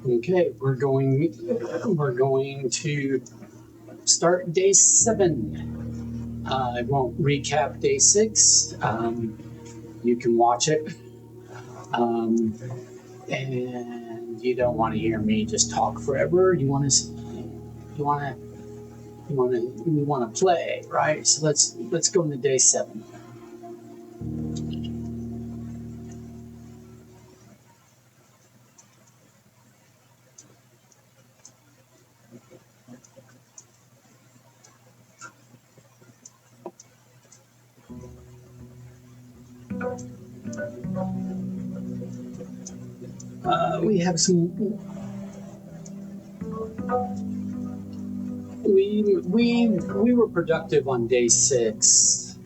Okay, we're going to start day 7. I won't recap day 6. You can watch it, and you don't want to hear me just talk forever. You want to play, right? So let's go into day 7. We have some. We were productive on day 6.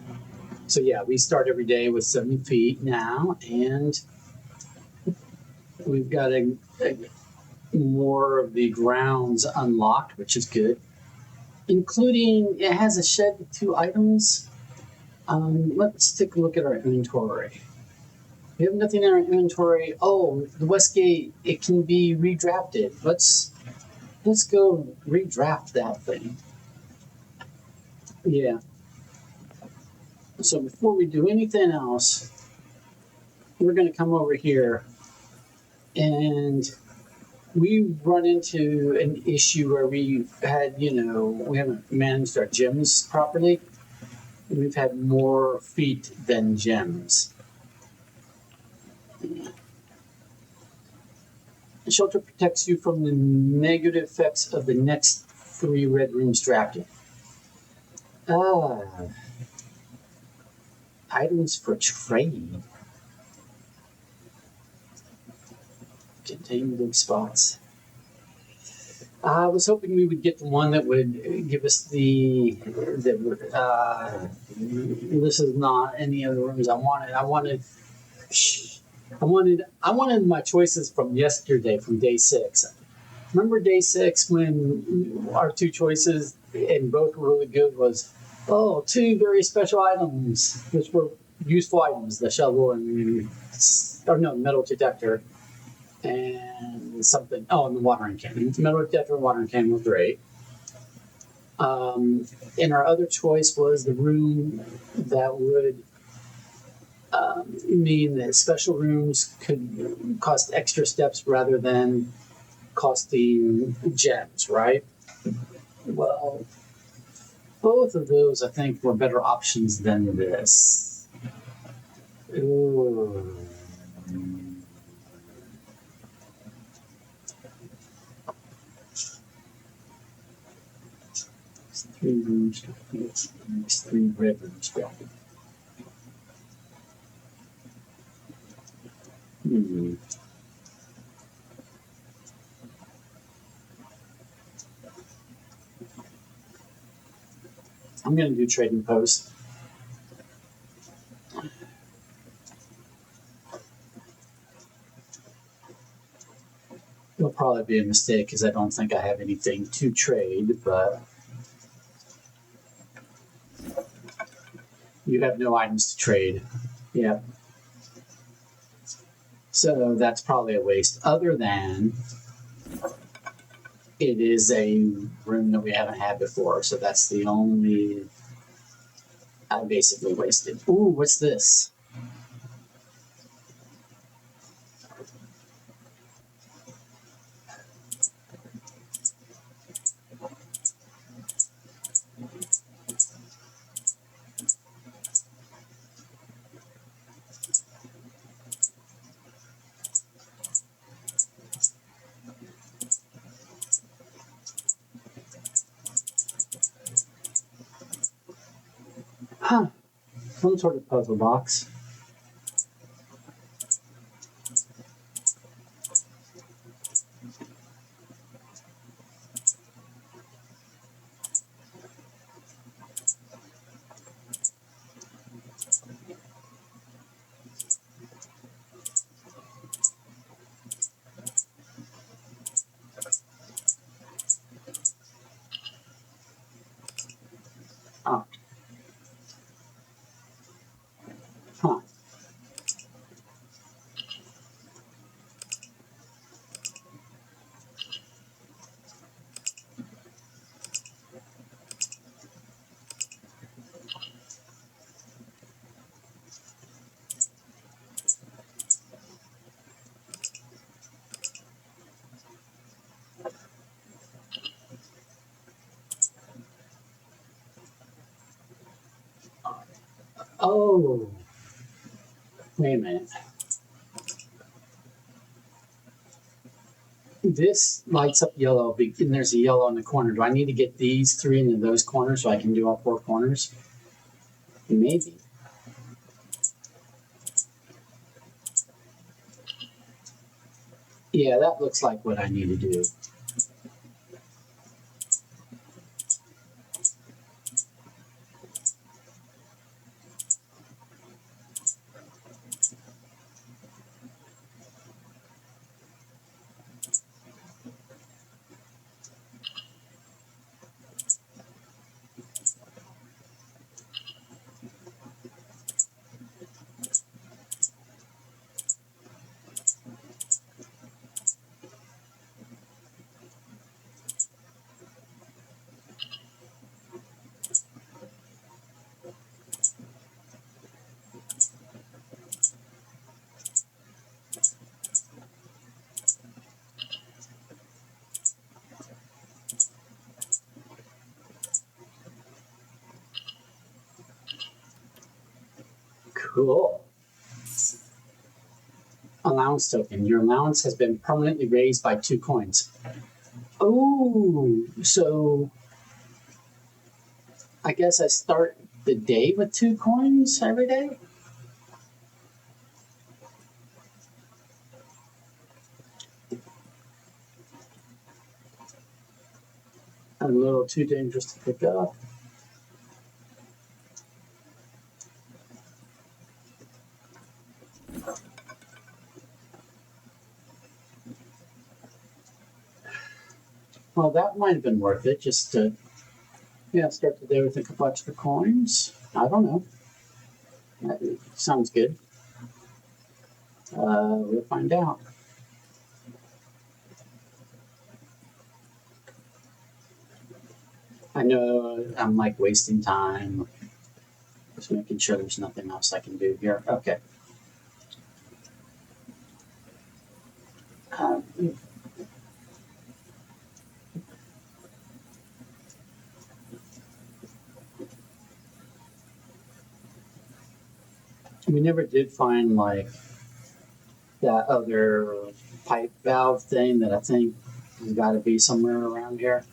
So yeah, we start every day with 70 feet now, and we've got more of the grounds unlocked, which is good. Including, it has a shed with 2 items. Let's take a look at our inventory. We have nothing in our inventory. Oh, the Westgate, it can be redrafted. Let's go redraft that thing. Yeah. So before we do anything else, we're going to come over here, and we run into an issue where we haven't managed our gems properly. We've had more feet than gems. The shelter protects you from the negative effects of the next 3 red rooms drafted. Items for trade. Contain big spots. I was hoping we would get the one that would give us this is not any of the rooms I wanted. I wanted my choices from yesterday, from day 6. Remember day 6 when our 2 choices, and both were really good, was 2 very special items, which were useful items, the shovel and metal detector and something. Oh, and the watering can. Metal detector and watering can were great. And our other choice was the room that would mean that special rooms could cost extra steps rather than costing gems, right? Well, both of those I think were better options than this. Ooh. 3 rooms, 3 red rooms. I'm going to do trading post. It'll probably be a mistake because I don't think I have anything to trade, but you have no items to trade. Yeah. So that's probably a waste, other than it is a room that we haven't had before. So that's the only I basically wasted. Ooh, what's this? Some sort of puzzle box. Oh, wait a minute. This lights up yellow, and there's a yellow in the corner. Do I need to get these three into those corners so I can do all four corners? Maybe. Yeah, that looks like what I need to do. Cool. Allowance token. Your allowance has been permanently raised by 2 coins. Oh, so I guess I start the day with 2 coins every day? A little too dangerous to pick up. Well, that might have been worth it just to, start the day with a couple extra coins. I don't know. That sounds good. We'll find out. I know I'm like wasting time. Just making sure there's nothing else I can do here. Okay. We never did find like that other pipe valve thing that I think has got to be somewhere around here.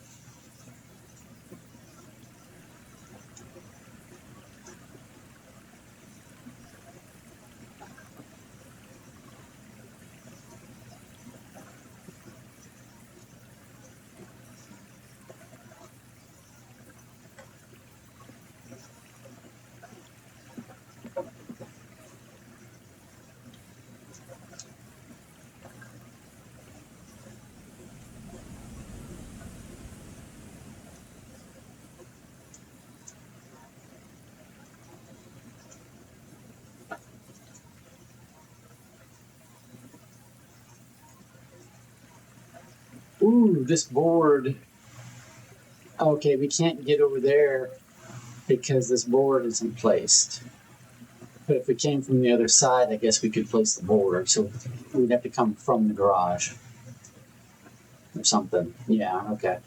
Ooh, this board. Okay, we can't get over there because this board isn't placed. But if we came from the other side, I guess we could place the board. So we'd have to come from the garage or something. Yeah, okay.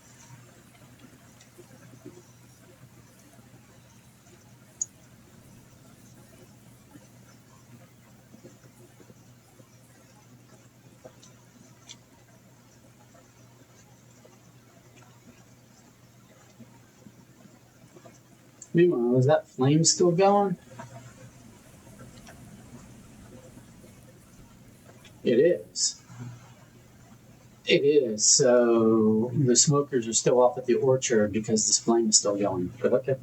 Meanwhile, is that flame still going? It is. It is. So the smokers are still off at the orchard because this flame is still going. But okay.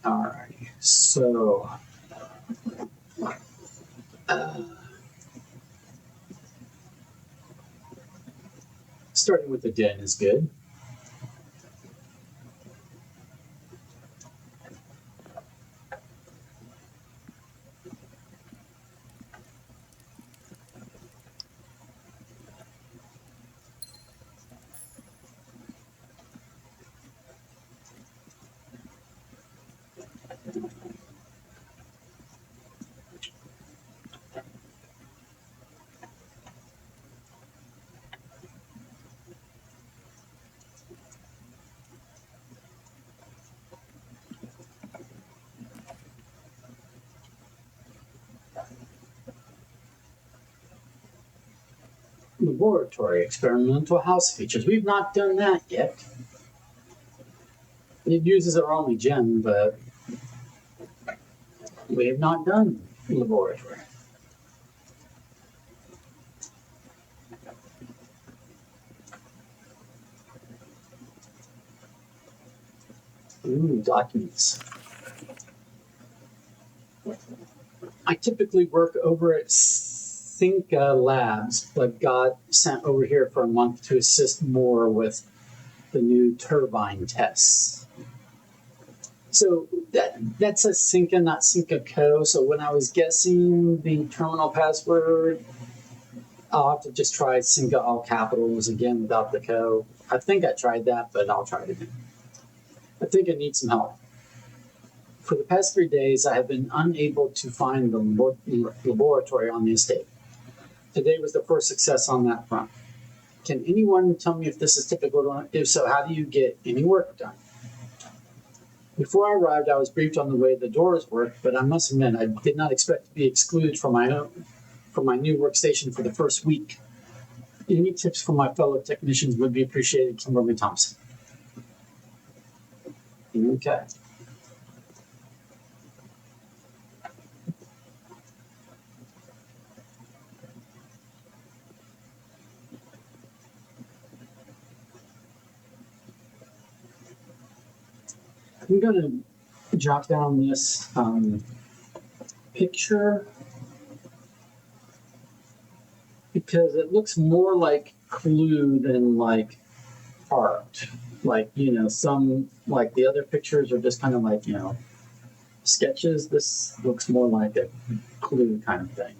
Alrighty. So starting with the den is good. laboratory, experimental house features. We've not done that yet. It uses our only gem, but we have not done laboratory. Ooh, documents. I typically work over at Cinca Labs, but got sent over here for a month to assist more with the new turbine tests. So that says Cinca, not Cinca Co. So when I was guessing the terminal password, I'll have to just try Cinca all capitals again without the Co. I think I tried that, but I'll try it again. I think I need some help. For the past 3 days, I have been unable to find the laboratory on the estate. Today was the first success on that front. Can anyone tell me if this is typical? If so, how do you get any work done? Before I arrived, I was briefed on the way the doors work, but I must admit I did not expect to be excluded from my new workstation for the first week. Any tips from my fellow technicians would be appreciated, Kimberly Thompson. Okay. I'm going to jot down this picture because it looks more like clue than like art. Like, some, like the other pictures are just kind of like, sketches. This looks more like a clue kind of thing.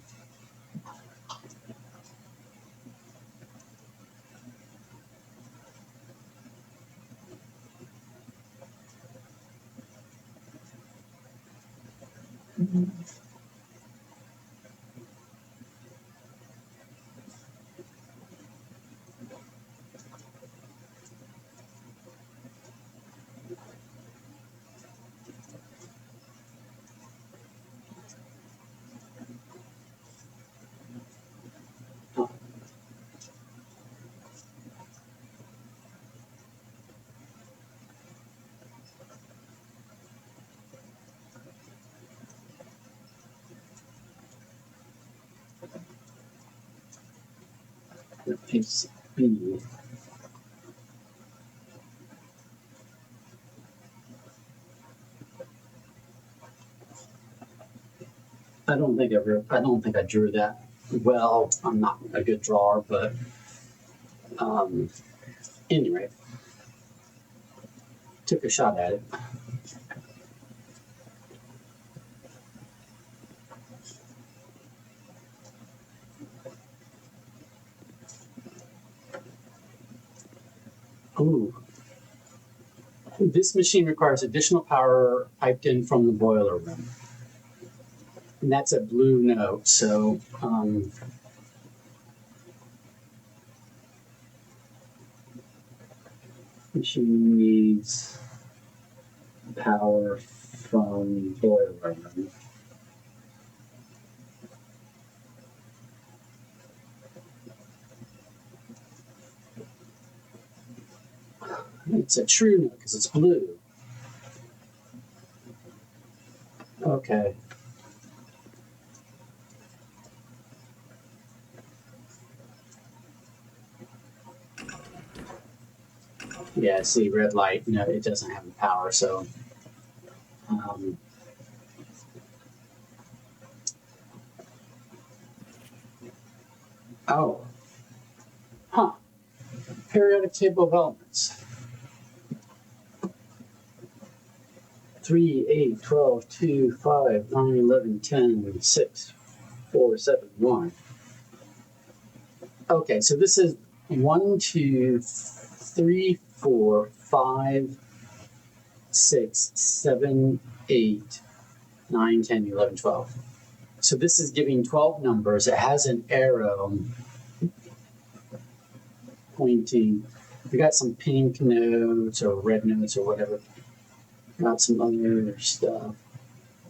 Piece B. I don't think I drew that well. I'm not a good drawer, but anyway, took a shot at it. Ooh. This machine requires additional power piped in from the boiler room. And that's a blue note, so machine needs power from boiler room. It's a true note because it's blue. Okay. Yeah, see, red light, no, it doesn't have the power, so oh. Huh. Periodic table of elements. 3, 8, 12, 2, 5, 9, 11, 10, 6, 4, 7, 1. Okay, so this is 1, 2, 3, 4, 5, 6, 7, 8, 9, 10, 11, 12. So this is giving 12 numbers. It has an arrow pointing. We got some pink notes or red notes or whatever. Got some other stuff.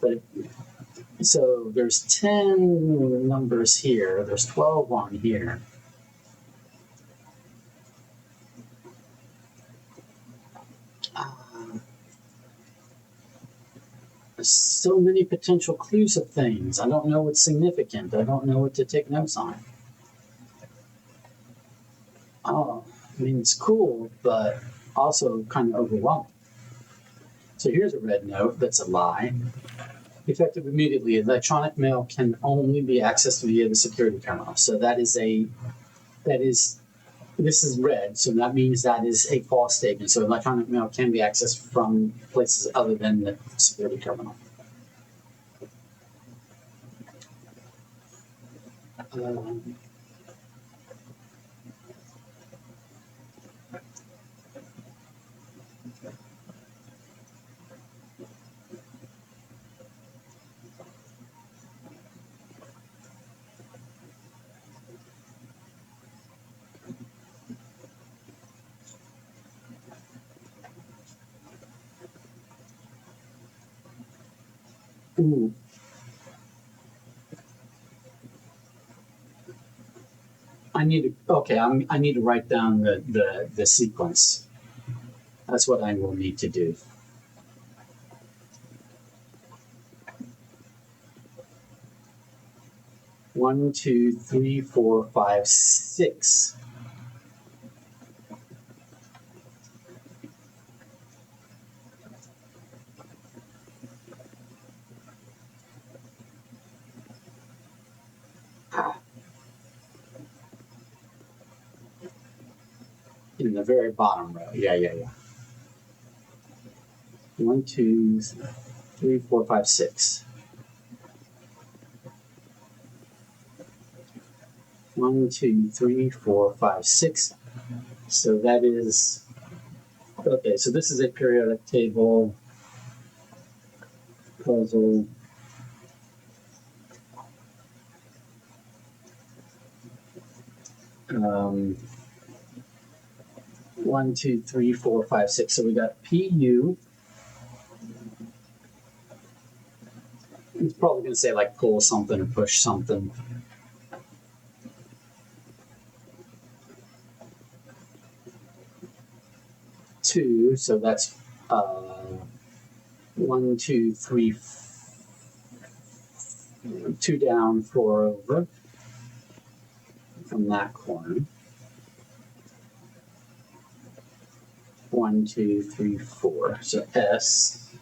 But so there's 10 numbers here. There's 12 on here. so many potential clues of things. I don't know what's significant. I don't know what to take notes on. Oh, I mean, it's cool, but also kind of overwhelming. So here's a red note that's a lie. Effective immediately, electronic mail can only be accessed via the security terminal. So this is red, so that means that is a false statement. So electronic mail can be accessed from places other than the security terminal. Ooh. I need to write down the sequence. That's what I will need to do. One, two, three, four, five, six. In the very bottom row. Yeah. 1, 2, 3, 4, 5, 6. 1, 2, 3, 4, 5, 6. So that is okay. So this is a periodic table puzzle. One, 2, 3, 4, 5, 6. So we got PU. It's probably going to say like pull something or push something. Two, so that's 1, 2, 3, 2 down, 4 over from that corner. 1, 2, 3, 4. So S.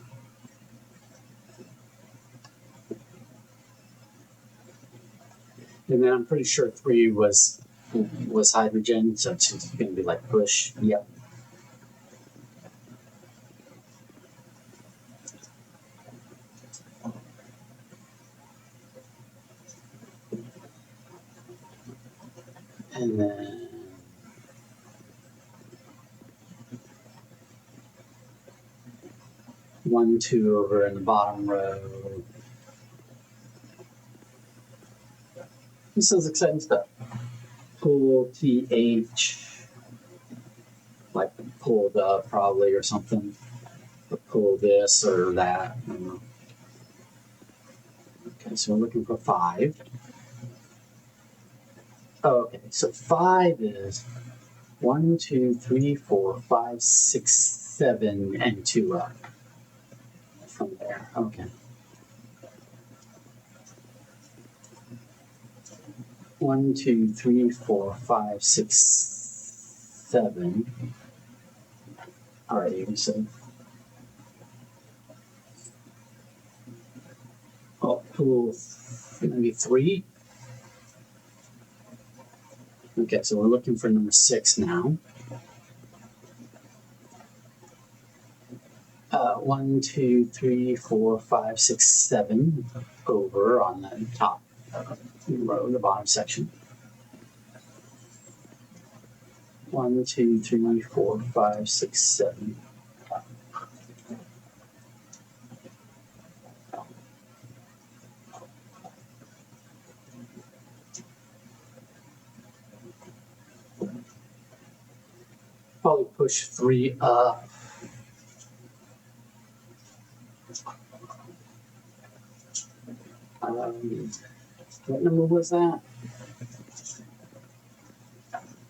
And then I'm pretty sure 3 was hydrogen, so it's going to be like push. Yep. And then 1, 2 over in the bottom row. This is exciting stuff. Pull TH, like pulled up probably or something. Or pull this or that. I don't know. Okay, so we're looking for 5. Oh, okay, so 5 is 1, 2, 3, 4, 5, 6, 7, and 2 up from there. Okay. 1, 2, 3, 4, 5, 6, 7. All right, so I'll pull maybe 3. Okay, so we're looking for number 6 now. 1, 2, 3, 4, 5, 6, 7 over on the top row, the bottom section. 1, 2, 3, 4, 5, 6, 7. Probably push 3 up. What number was that?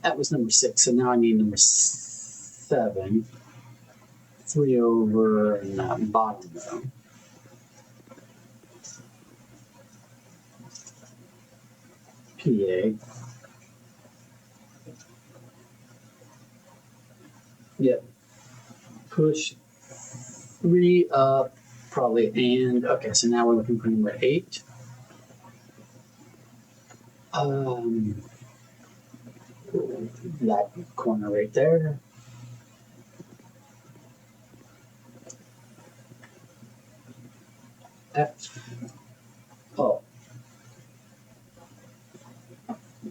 That was number 6. So now I need number 7. 3 over in the bottom row. PA. Yep. Push 3 up, probably, and okay, so now we're looking for number 8. That corner right there. F. Oh.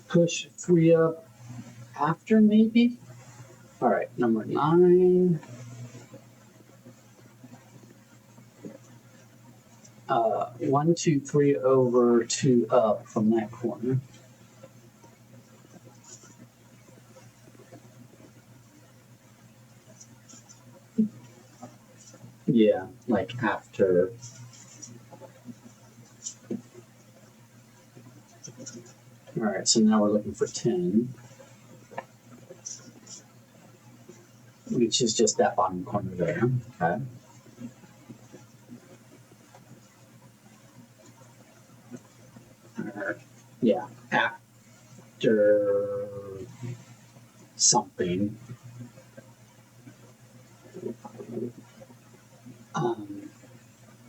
Push 3 up after, maybe? All right, number 9. 1, 2, 3 over 2 up from that corner. Yeah, like after. All right, so now we're looking for 10, which is just that bottom corner there. Okay. Yeah, after something.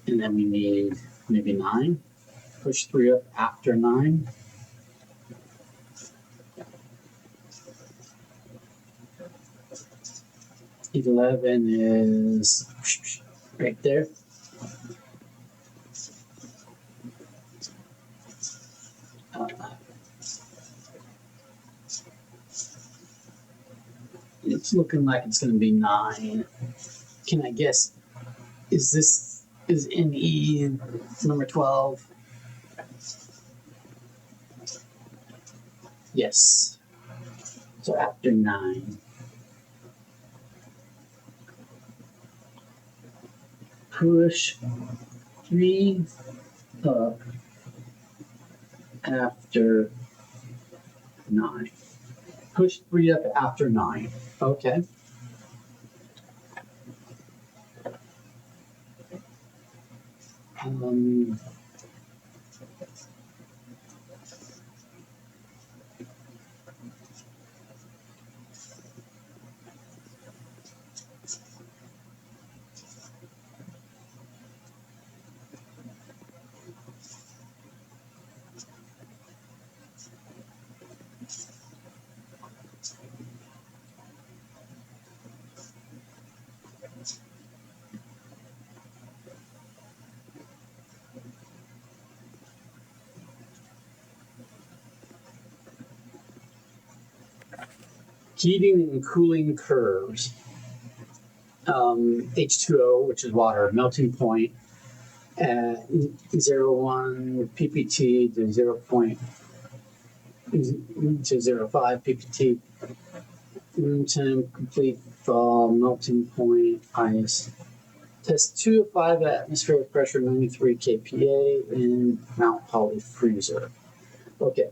And then we need maybe 9. Push 3 up after 9. Eleven is right there. It's looking like it's going to be 9. Can I guess? Is NE number 12? Yes. So after 9. Push 3 up after 9. Push 3 up after 9. Okay. Heating and cooling curves. H2O, which is water, melting point at 0.1 ppt to 0.05 ppt. Room temp, complete thaw, melting point, ice. Test 2 of 5 at atmospheric pressure, 93 kPa in Mount Holly freezer. Okay.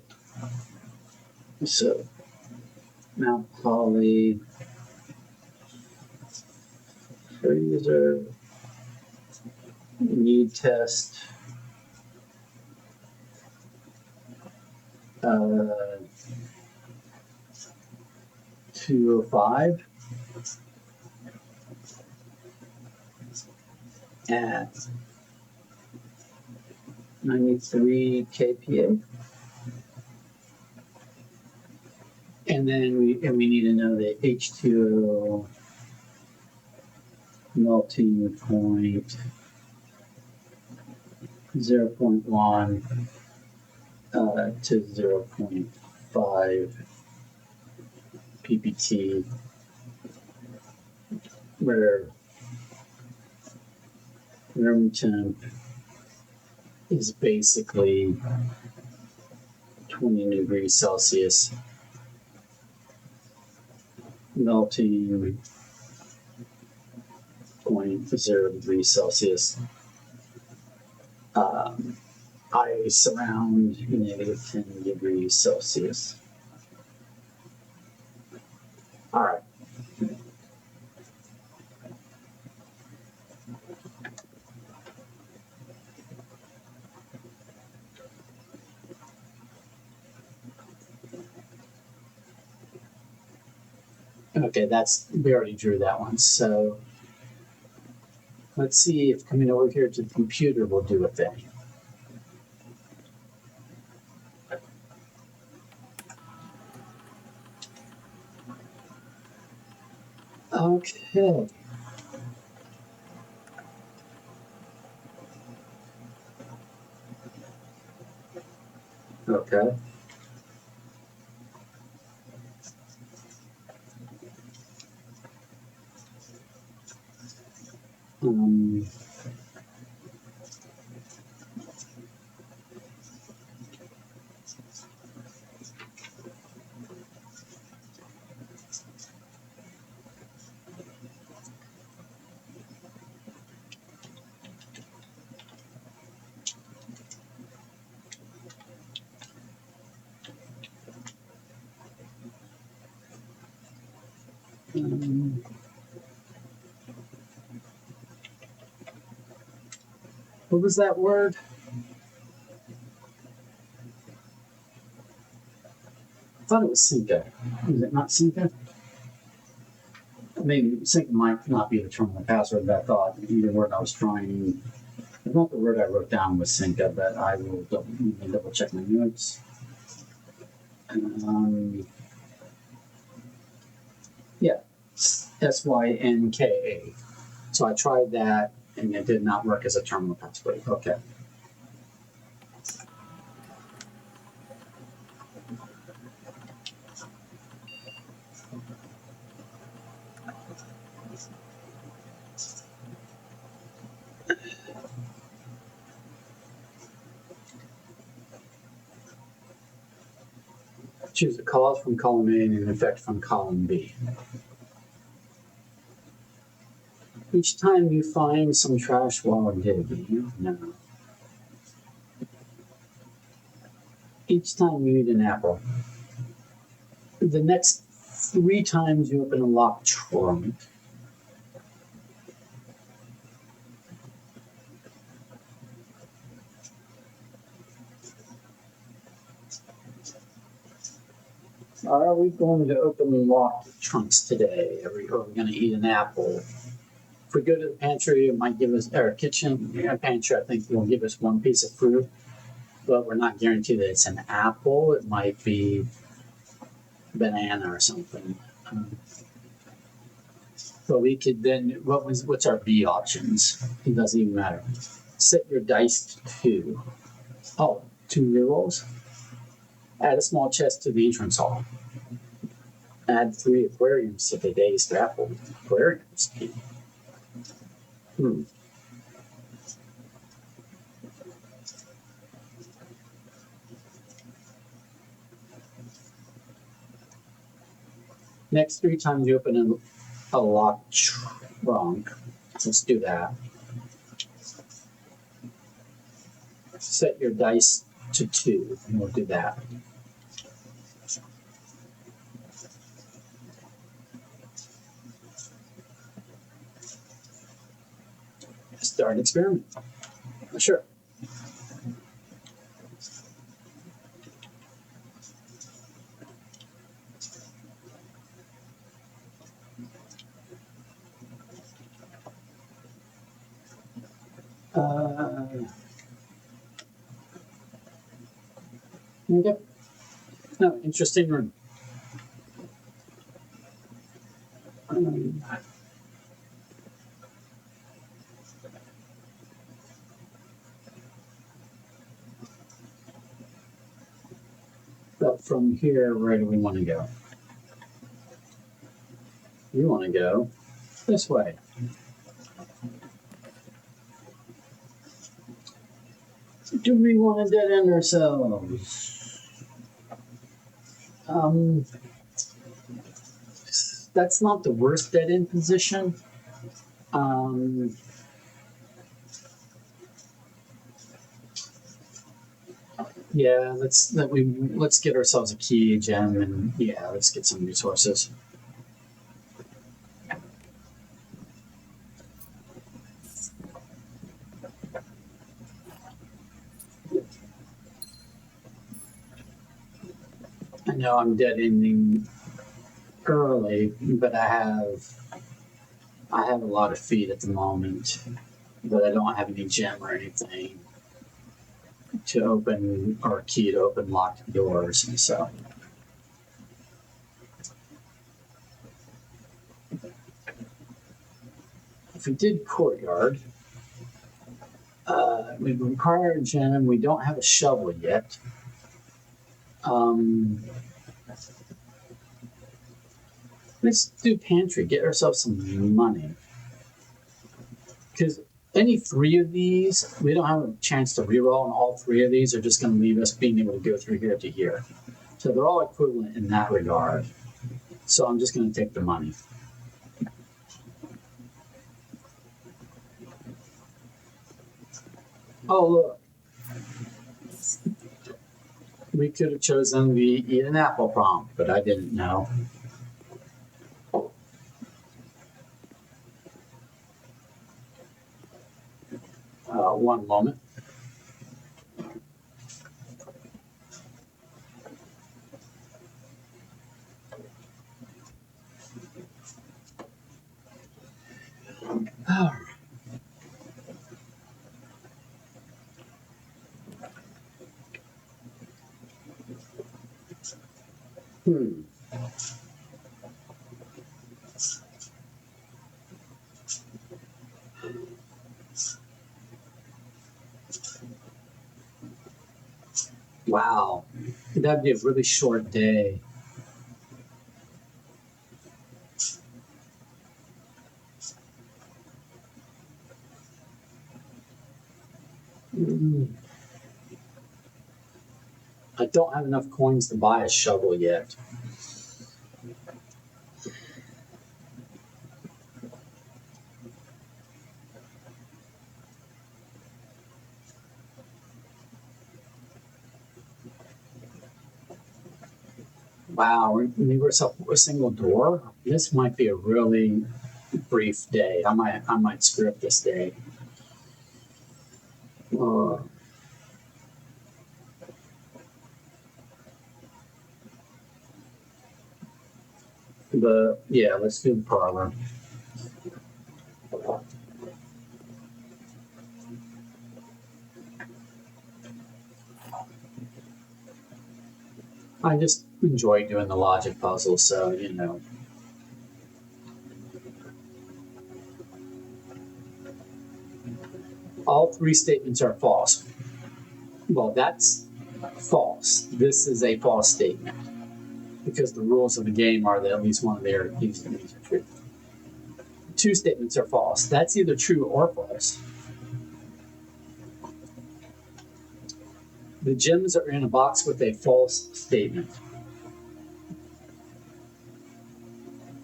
So, Mount Holly freezer. Need test 205 at 93 kPa. And then we need to know the H2O melting point 0.1 to 0.5 ppt, where room temp is basically 20 degrees Celsius, melting point 0 degrees Celsius, ice around -10 degrees Celsius. All right. Okay, we already drew that one. So let's see if coming over here to the computer will do a thing. Okay. Okay. Um, um, what was that word? I thought it was Cinca. Is it not Cinca? I mean, Cinca might not be the terminal password, but I thought the word I was trying. Not the word I wrote down was Cinca, but I will double check my notes. Yeah, SYNKA. So I tried that, and it did not work as a terminal password. Okay. Choose a cause from column A and an effect from column B. Each time you find some trash while digging, no. Each time you eat an apple. The next 3 times you open a locked trunk. Are we going to open locked trunks today? Are we going to eat an apple? If we go to the pantry, it might give us, or kitchen, pantry, I think will give us one piece of fruit, but we're not guaranteed that it's an apple. It might be banana or something. But we could then, what's our B options? It doesn't even matter. Set your dice to 2. Oh, 2 rerolls. Add a small chest to the entrance hall. Add 3 aquariums to today's apple aquariums. Next 3 times you open a locked trunk. Let's do that. Set your dice to 2, and we'll do that. Start an experiment. Sure. Okay. No, interesting room. But from here, where do we want to go? We want to go this way. Do we want to dead end ourselves? That's not the worst dead end position. Yeah, let's get ourselves a key gem, and yeah, let's get some resources. I know I'm dead ending early, but I have a lot of feet at the moment, but I don't have any gem or anything to open or key to open locked doors. So if we did courtyard, we require a gem. We don't have a shovel yet. Let's do pantry. Get ourselves some money. Because any three of these, we don't have a chance to reroll, and all three of these are just going to leave us being able to go through here to here. So they're all equivalent in that regard. So I'm just going to take the money. Oh, look. We could have chosen the eat an apple prompt, but I didn't know. One moment. Wow, that'd be a really short day. I don't have enough coins to buy a shovel yet. Wow, we need ourselves a single door. This might be a really brief day. I might screw up this day. Let's do the parlor. I just enjoy doing the logic puzzle, so you know. All three statements are false. Well, that's false. This is a false statement because the rules of the game are that at least one of these are true. Two statements are false. That's either true or false. The gems are in a box with a false statement.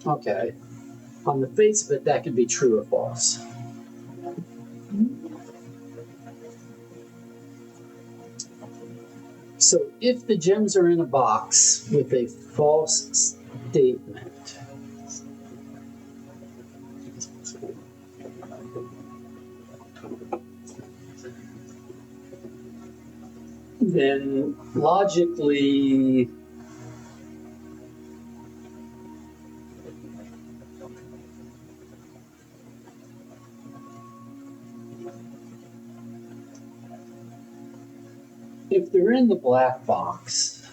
Okay. On the face of it, that could be true or false. So if the gems are in a box with a false statement, then logically if they're in the black box,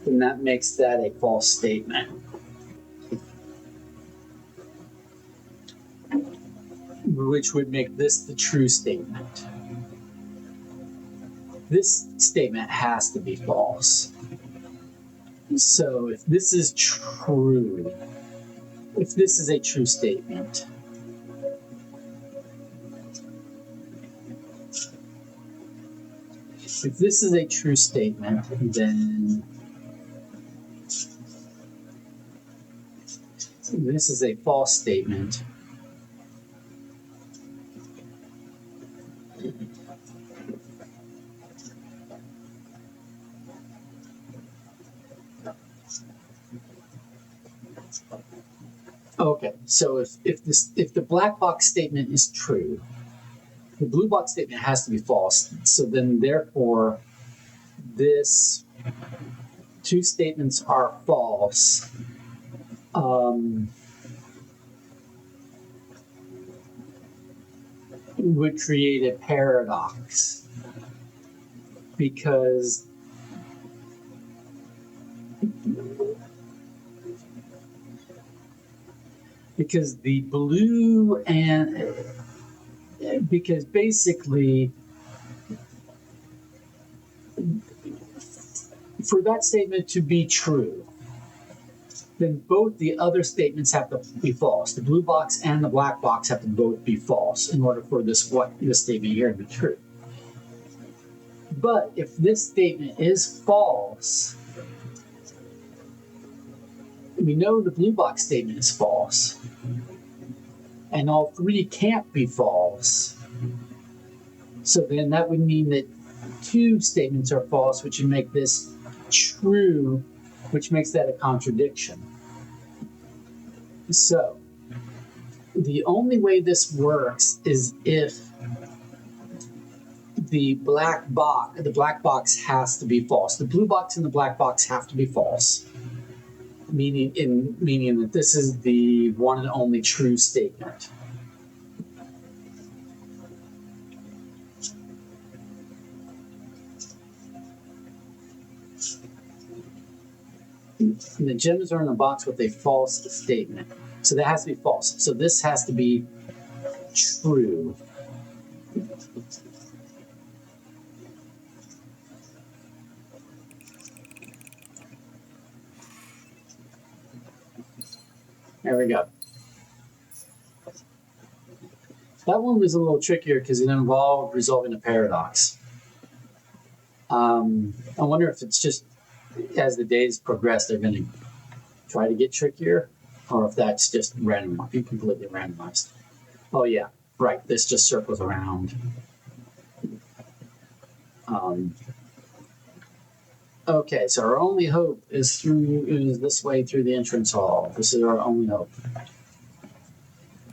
then that makes that a false statement. Which would make this the true statement. This statement has to be false. So if this is true, if this is a true statement, if this is a true statement, then this is a false statement. Okay, so if the black box statement is true, the blue box statement has to be false. So then therefore this two statements are false would create a paradox because the blue and because basically for that statement to be true, then both the other statements have to be false. The blue box and the black box have to both be false in order for this statement here to be true. But if this statement is false, we know the blue box statement is false, and all three can't be false. So then that would mean that two statements are false, which would make this true, which makes that a contradiction. So the only way this works is if the black box has to be false. The blue box and the black box have to be false, meaning that this is the one and only true statement. And the gems are in the box with a false statement. So that has to be false. So this has to be true. There we go. That one was a little trickier because it involved resolving a paradox. I wonder if it's just as the days progress, they're going to try to get trickier, or if that's just random, completely randomized. Oh yeah, right. This just circles around. Okay, so our only hope is this way through the entrance hall. This is our only hope.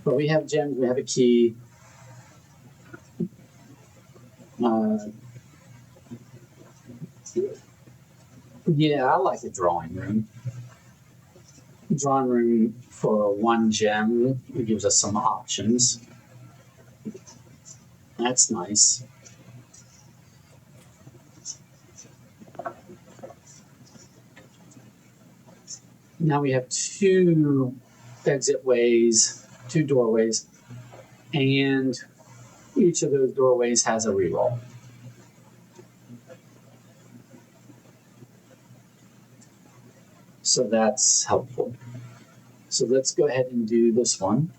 But we have gems, we have a key. Yeah, I like a drawing room. Drawing room for one gem. It gives us some options. That's nice. Now we have two exit ways, two doorways, and each of those doorways has a reroll. So that's helpful. So let's go ahead and do this one.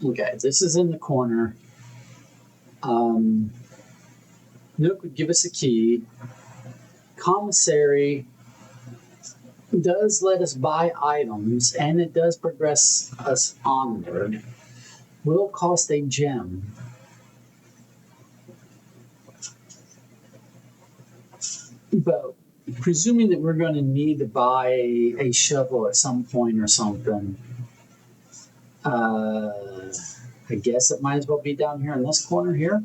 Okay, this is in the corner. Nook would give us a key. Commissary does let us buy items, and it does progress us onward. Will cost a gem. But presuming that we're going to need to buy a shovel at some point or something, I guess it might as well be down here in this corner here.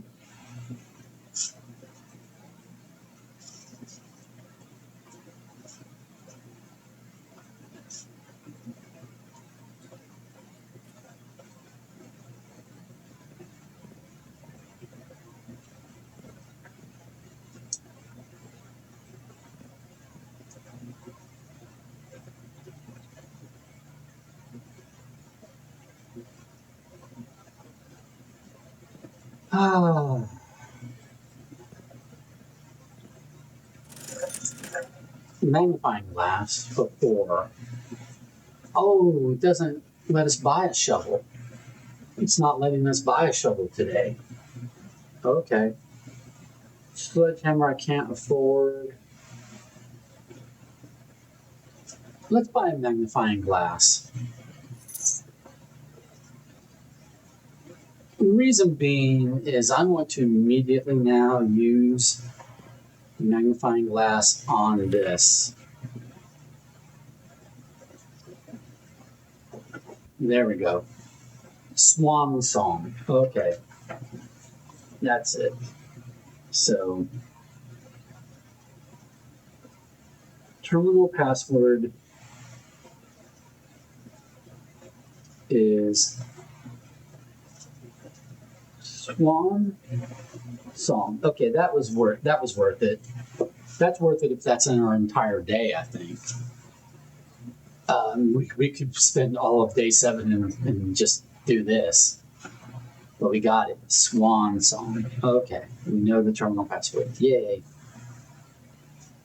Magnifying glass for 4. Oh, it doesn't let us buy a shovel. It's not letting us buy a shovel today. Okay. Sledgehammer I can't afford. Let's buy a magnifying glass. The reason being is I want to immediately now use the magnifying glass on this. There we go. Swan song. Okay. That's it. So terminal password is Swan Song. Okay, that was worth it. That's worth it if that's in our entire day, I think. We could spend all of day 7 and just do this. But we got it. Swan Song. Okay, we know the terminal password. Yay.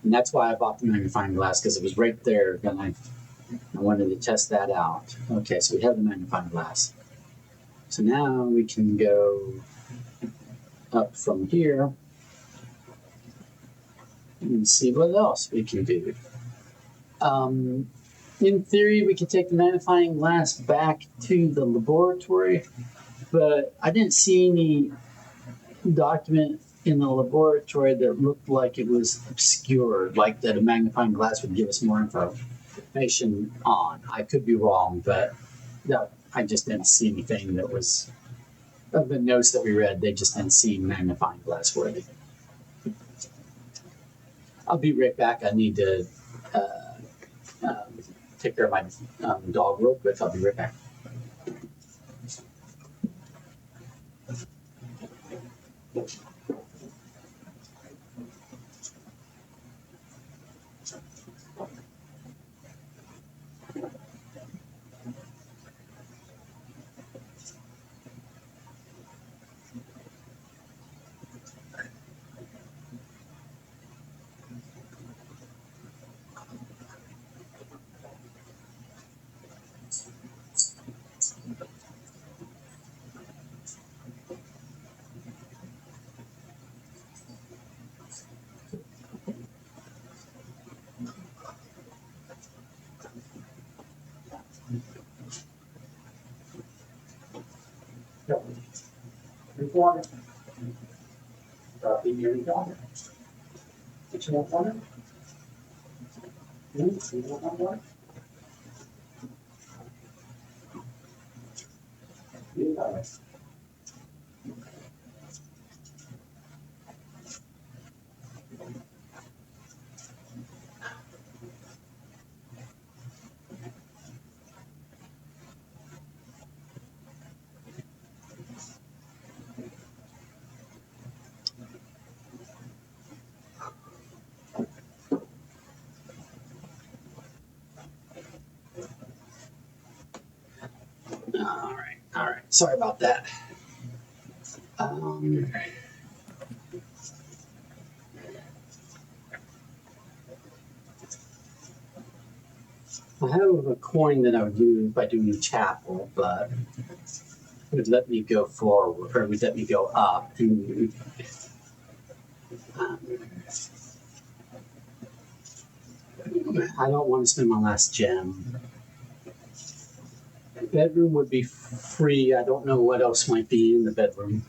And that's why I bought the magnifying glass, because it was right there, and I wanted to test that out. Okay, so we have the magnifying glass. So now we can go up from here and see what else we can do. In theory, we could take the magnifying glass back to the laboratory, but I didn't see any document in the laboratory that looked like it was obscured, like that a magnifying glass would give us more information on. I could be wrong, but no, I just didn't see anything that was, of the notes that we read, they just didn't seem magnifying glass worthy. I'll be right back. I need to take care of my dog real quick. I'll be right back. Drink water. Drop in your water. Did you want water? No? You don't want water? You got it. All right. Sorry about that. I have a coin that I would use by doing the chapel, but it would let me go forward, or it would let me go up. And, I don't want to spend my last gem. Bedroom would be free. I don't know what else might be in the bedroom.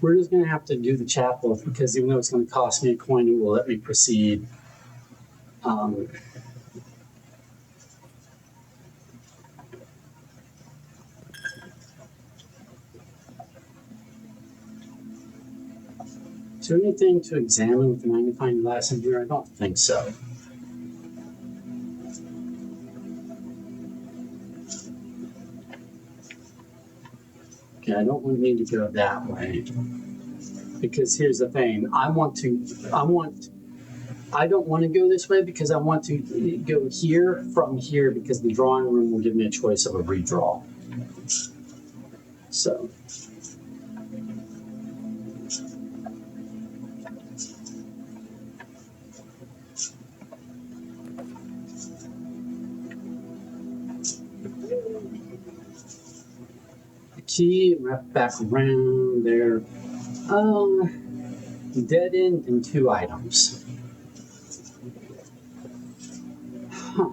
We're just going to have to do the chapel, because even though it's going to cost me a coin, it will let me proceed. Is there anything to examine with the magnifying glass in here? I don't think so. Okay, I don't need to go that way, because here's the thing. I don't want to go this way, because I want to go here from here, because the drawing room will give me a choice of a redraw. So. Key, wrap back around there. Dead end and 2 items. Huh.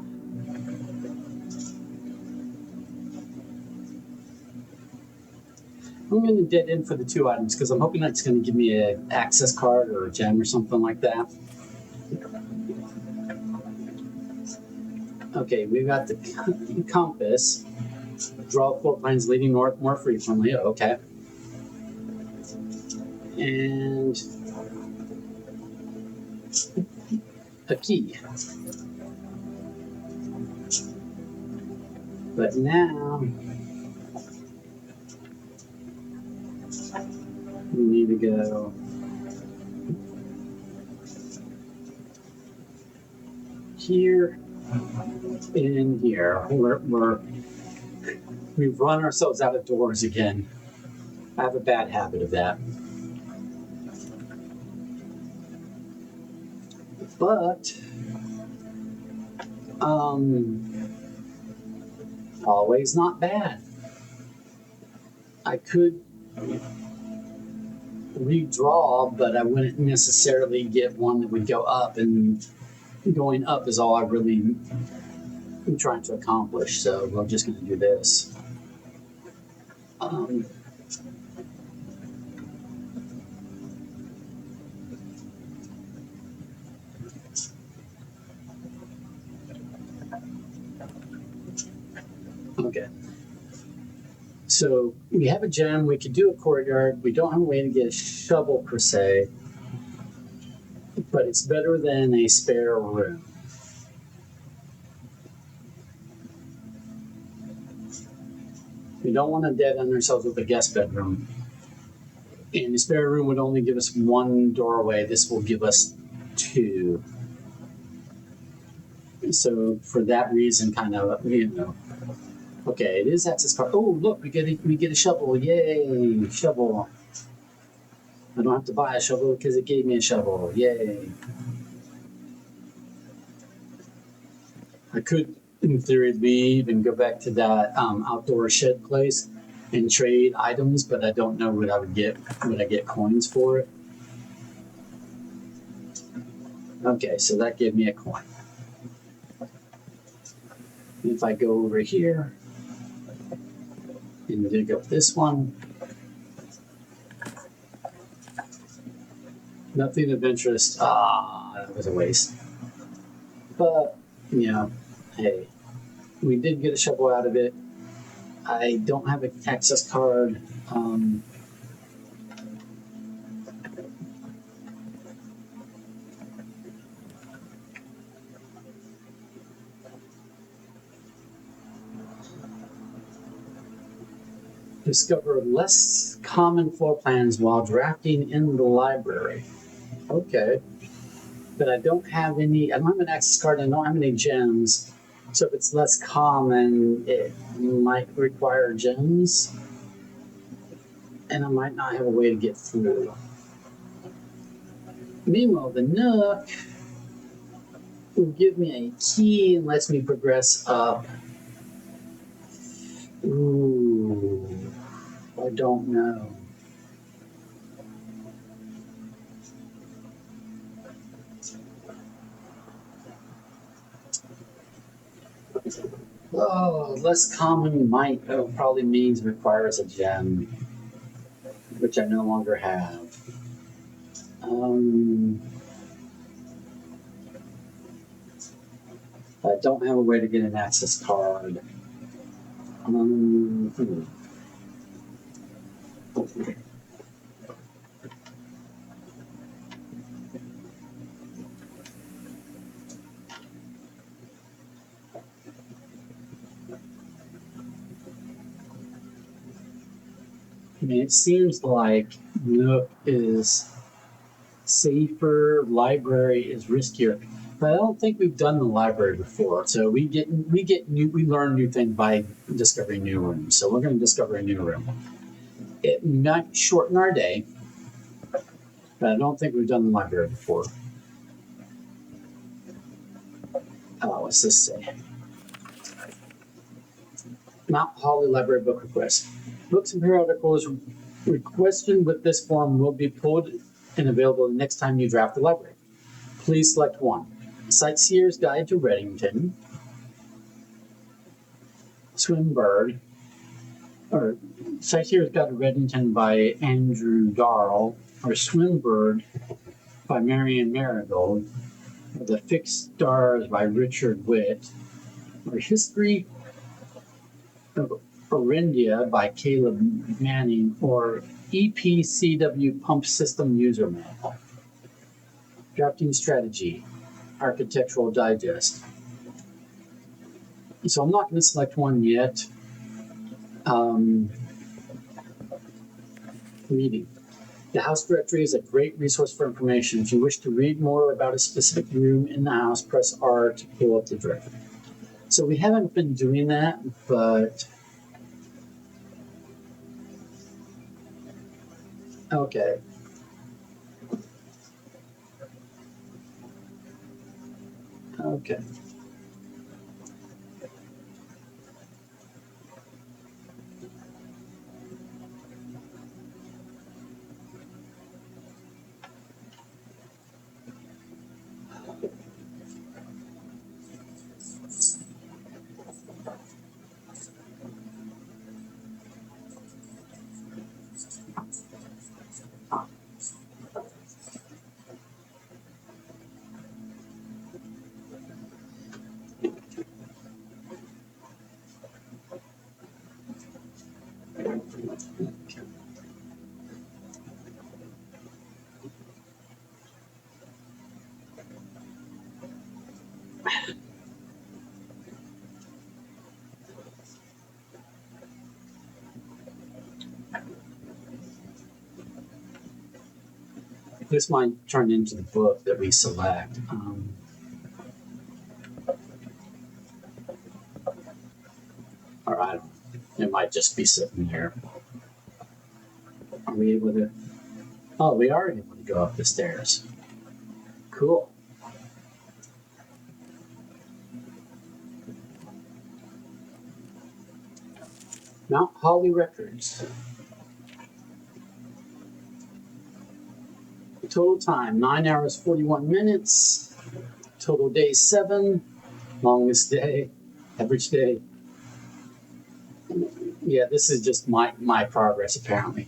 I'm going to dead end for the 2 items, because I'm hoping that's going to give me an access card or a gem or something like that. Okay, we've got the compass. Draw 4 lines leading north more frequently. Okay. And a key. But now we need to go here and here. We've run ourselves out of doors again. I have a bad habit of that. But always not bad. I could redraw, but I wouldn't necessarily get one that would go up, and going up is all I really am trying to accomplish. So we're just going to do this. Okay. So we have a gem. We could do a courtyard. We don't have a way to get a shovel per se, but it's better than a spare room. We don't want to dead end ourselves with a guest bedroom. And the spare room would only give us one doorway. This will give us two. So for that reason, kind of, okay, it is access card. Oh, look, we get a shovel. Yay, shovel. I don't have to buy a shovel because it gave me a shovel. Yay. I could, in theory, leave and go back to that outdoor shed place and trade items, but I don't know what I would get. Would I get coins for it? Okay, so that gave me a coin. If I go over here and dig up this one, nothing of interest. That was a waste. But, hey, we did get a shovel out of it. I don't have an access card. Discover less common floor plans while drafting in the library. Okay. But I don't have an access card, and I don't have any gems. So if it's less common, it might require gems. And I might not have a way to get through. Meanwhile, the Nook will give me a key and lets me progress up. Ooh, I don't know. Oh, less common might probably means requires a gem, which I no longer have. I don't have a way to get an access card. I mean, it seems like Nook is safer, library is riskier, but I don't think we've done the library before. So we learn new things by discovering new rooms. So we're going to discover a new room. It might shorten our day, but I don't think we've done the library before. What's this say? Mount Holly Library Book Request. Books and periodicals requested with this form will be pulled and available the next time you draft the library. Please select one. Sightseer's Guide to Reddington, Swinburne, or Sightseer's Guide to Reddington by Andrew Darrell, or Swinburne by Marion Marigold, or The Fixed Stars by Richard Witt, or History of Orindia by Caleb Manning, or EPCW Pump System User Manual. Drafting strategy. Architectural Digest. So I'm not going to select one yet. Reading. The house directory is a great resource for information. If you wish to read more about a specific room in the house, press R to pull up the directory. So we haven't been doing that, but okay. Okay. This might turn into the book that we select. All right. It might just be sitting here. Are we able to? Oh, we are able to go up the stairs. Cool. Mount Holly Records. Total time 9 hours 41 minutes. Total days 7. Longest day, average day. Yeah, this is just my progress apparently.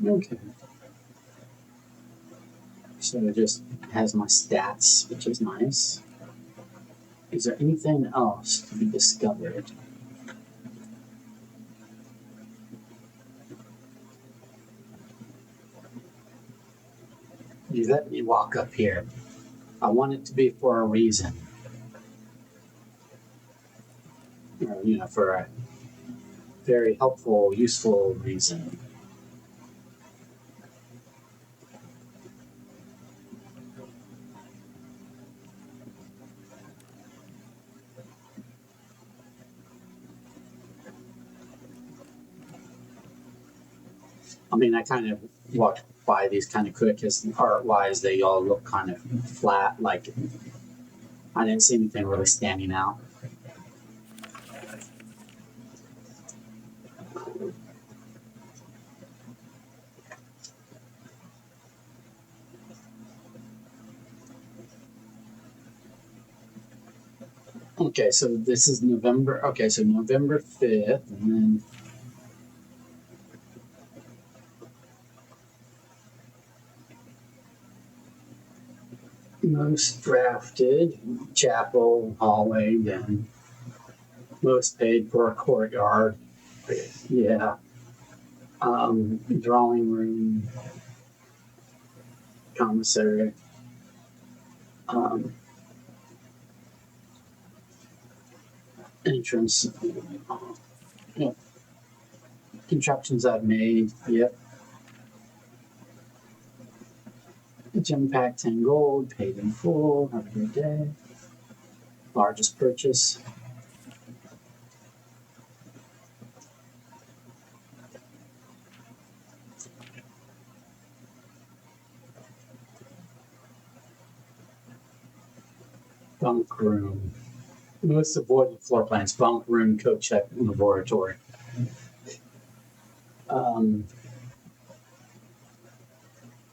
Okay. So it just has my stats, which is nice. Is there anything else to be discovered? You let me walk up here. I want it to be for a reason. Or, for a very helpful, useful reason. I mean, I kind of walked by these kind of quick because art-wise, they all look kind of flat. Like, I didn't see anything really standing out. Okay, so this is November. Okay, so November 5th, and then most drafted, chapel, hallway, then most paid for a courtyard. Yeah. Drawing room, commissary. Entrance. Yeah. Contraptions I've made. Yep. Gem pack 10 gold, paid in full. Have a good day. Largest purchase. Bunk room. Most avoided floor plans. Bunk room, coat check, laboratory.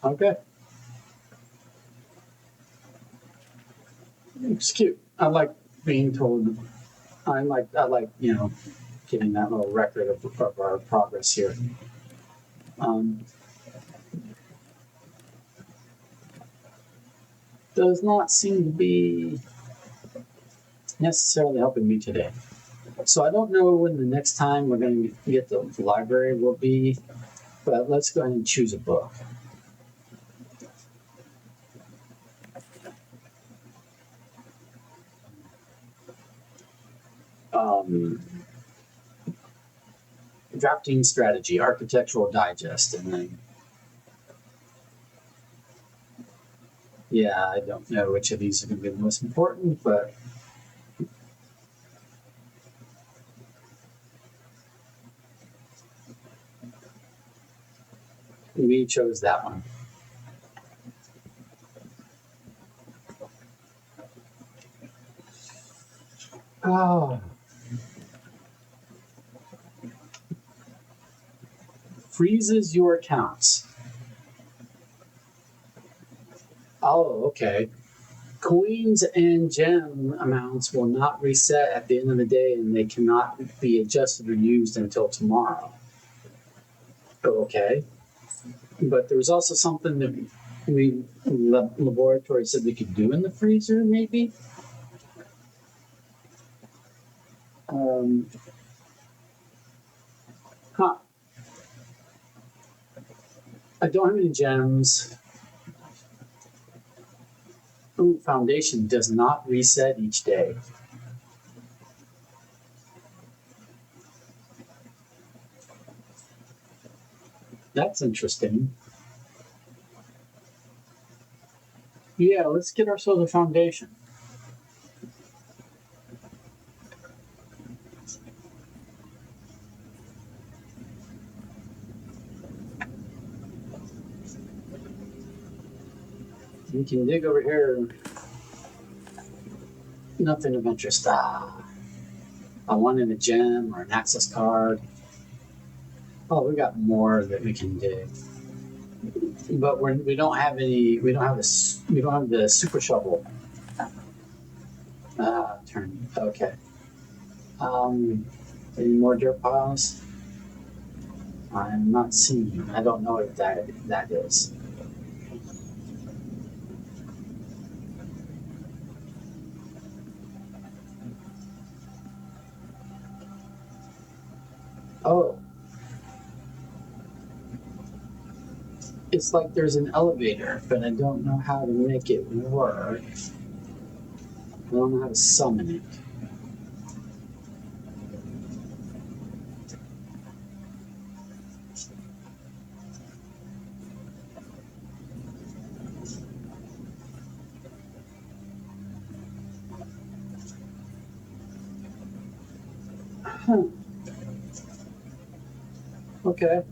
Okay. It's cute. I like being told I like, getting that little record of our progress here. Um, does not seem to be necessarily helping me today. So I don't know when the next time we're going to get to the library will be, but let's go ahead and choose a book. Drafting strategy, architectural digest, and then I don't know which of these are going to be the most important, but we chose that one. Oh. Freezes your accounts. Oh, okay. Coins and gem amounts will not reset at the end of the day, and they cannot be adjusted or used until tomorrow. Okay. But there was also something that laboratory said we could do in the freezer, maybe. Huh. I don't have any gems. Ooh, foundation does not reset each day. That's interesting. Yeah, let's get ourselves a foundation. We can dig over here. Nothing of interest. I wanted a gem or an access card. Oh, we got more that we can dig, but we don't have any. We don't have the super shovel. Turn. Okay. Any more dirt piles? I'm not seeing. I don't know what that is. Oh, it's like there's an elevator, but I don't know how to make it work. I don't know how to summon it. Huh. Okay.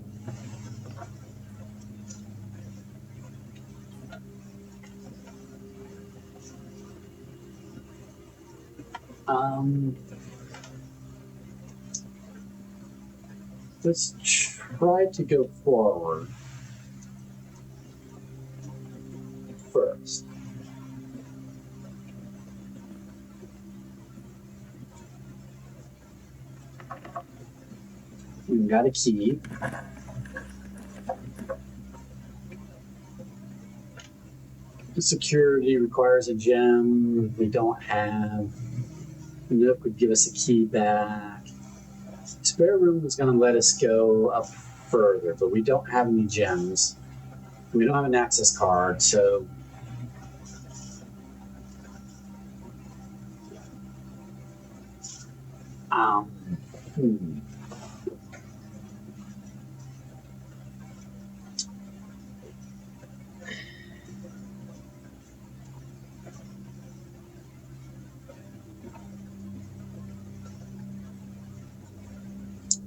Let's try to go forward first. We've got a key. Security requires a gem. We don't have. Nook would give us a key back. Spare room is going to let us go up further, but we don't have any gems. We don't have an access card, so. Hmm.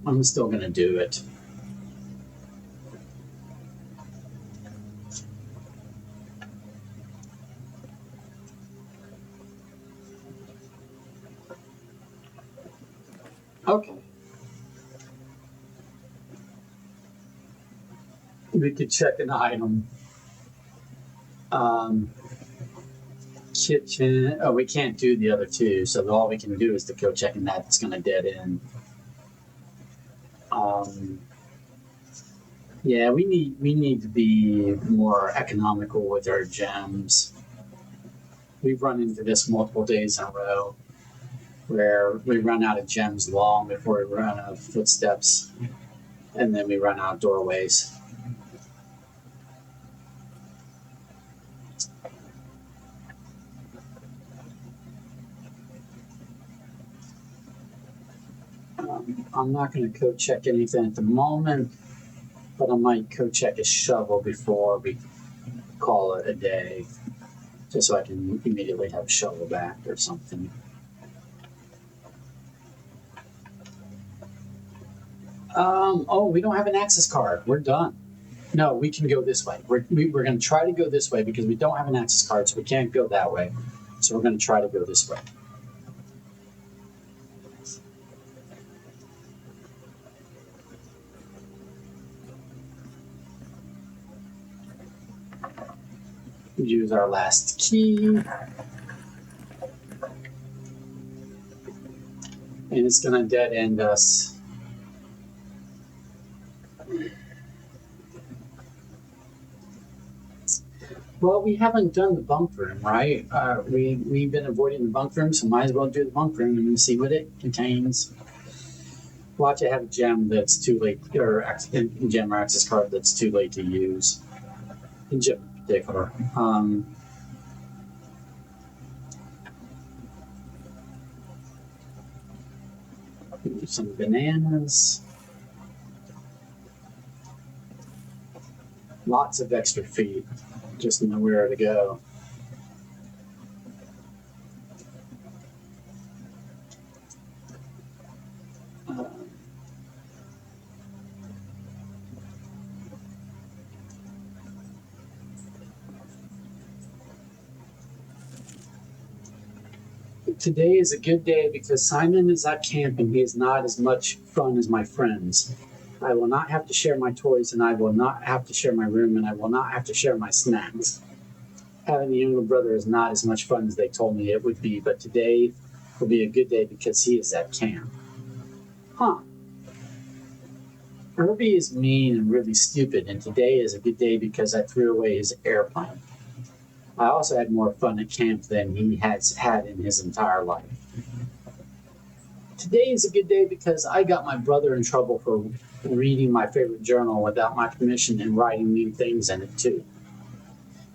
I'm still going to do it. Okay. We could check an item. Kitchen. Oh, we can't do the other two, so all we can do is the code check, and that's going to dead end. Yeah, we need to be more economical with our gems. We've run into this multiple days in a row, where we run out of gems long before we run out of footsteps, and then we run out of doorways. I'm not going to code check anything at the moment, but I might code check a shovel before we call it a day, just so I can immediately have a shovel back or something. Oh, we don't have an access card. We're done. No, we can go this way. We're going to try to go this way because we don't have an access card, so we can't go that way. So we're going to try to go this way. Use our last key. And it's going to dead end us. Well, we haven't done the bunk room, right? We've been avoiding the bunk room, so might as well do the bunk room and see what it contains. Watch it have a gem that's too late, or gem or access card that's too late to use. In gem in particular. Some bananas. Lots of extra feet. Just nowhere to go. Today is a good day because Simon is at camp and he is not as much fun as my friends. I will not have to share my toys, and I will not have to share my room, and I will not have to share my snacks. Having a younger brother is not as much fun as they told me it would be, but today will be a good day because he is at camp. Huh. Herbie is mean and really stupid, and today is a good day because I threw away his airplane. I also had more fun at camp than he has had in his entire life. Today is a good day because I got my brother in trouble for reading my favorite journal without my permission and writing mean things in it too.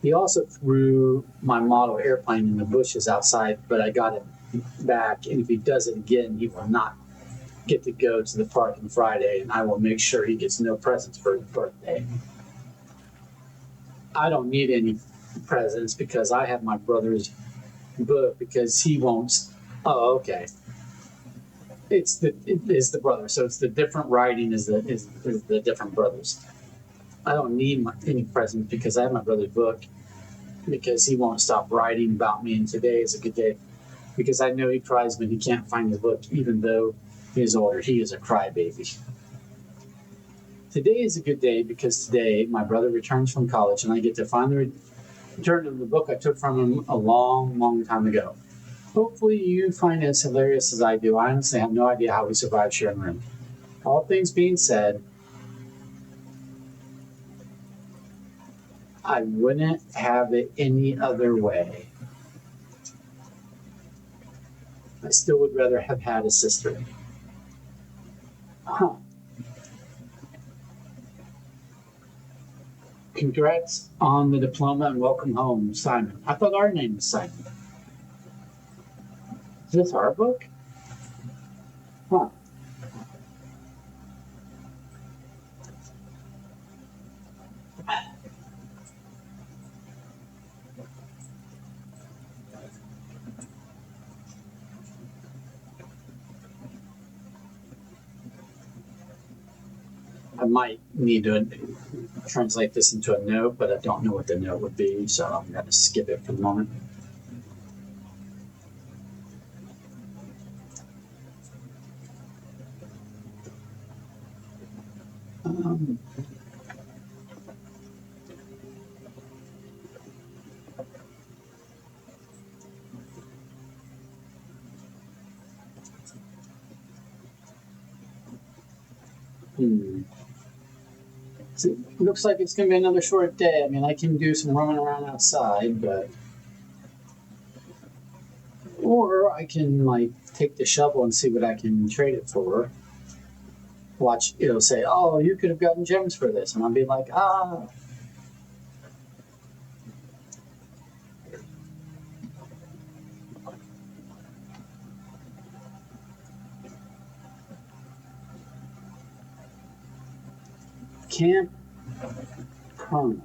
He also threw my model airplane in the bushes outside, but I got it back, and if he does it again, he will not get to go to the park on Friday, and I will make sure he gets no presents for his birthday. I don't need any presents because I have my brother's book because he won't. Oh, okay. It is the brother, so it's the different writing is the different brothers. I don't need any presents because I have my brother's book because he won't stop writing about me, and today is a good day because I know he cries when he can't find his book, even though he's older. He is a crybaby. Today is a good day because today my brother returns from college and I get to finally return him the book I took from him a long, long time ago. Hopefully you find it as hilarious as I do. I honestly have no idea how we survived sharing a room. All things being said, I wouldn't have it any other way. I still would rather have had a sister. Huh. Congrats on the diploma and welcome home, Simon. I thought our name was Simon. Is this our book? Huh. I might need to translate this into a note, but I don't know what the note would be, so I'm going to skip it for the moment. So it looks like it's going to be another short day. I mean, I can do some roaming around outside, but or I can like take the shovel and see what I can trade it for. Watch, say, oh, you could have gotten gems for this, and I'll be like, ah. Camp Colonel.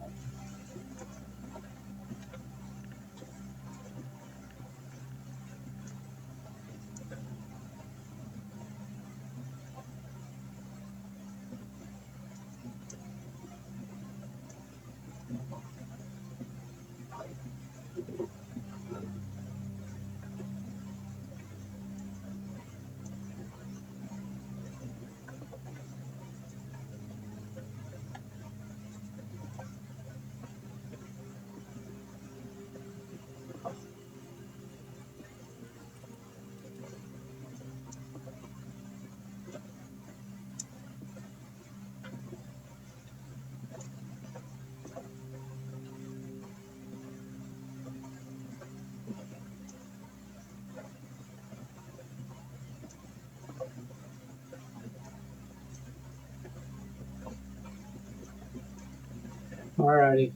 Alrighty.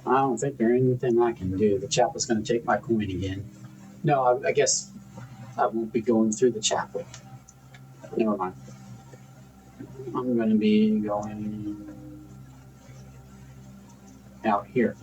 I don't think there's anything I can do. The chapel's going to take my coin again. No, I guess I won't be going through the chapel. Never mind. I'm going to be going out here.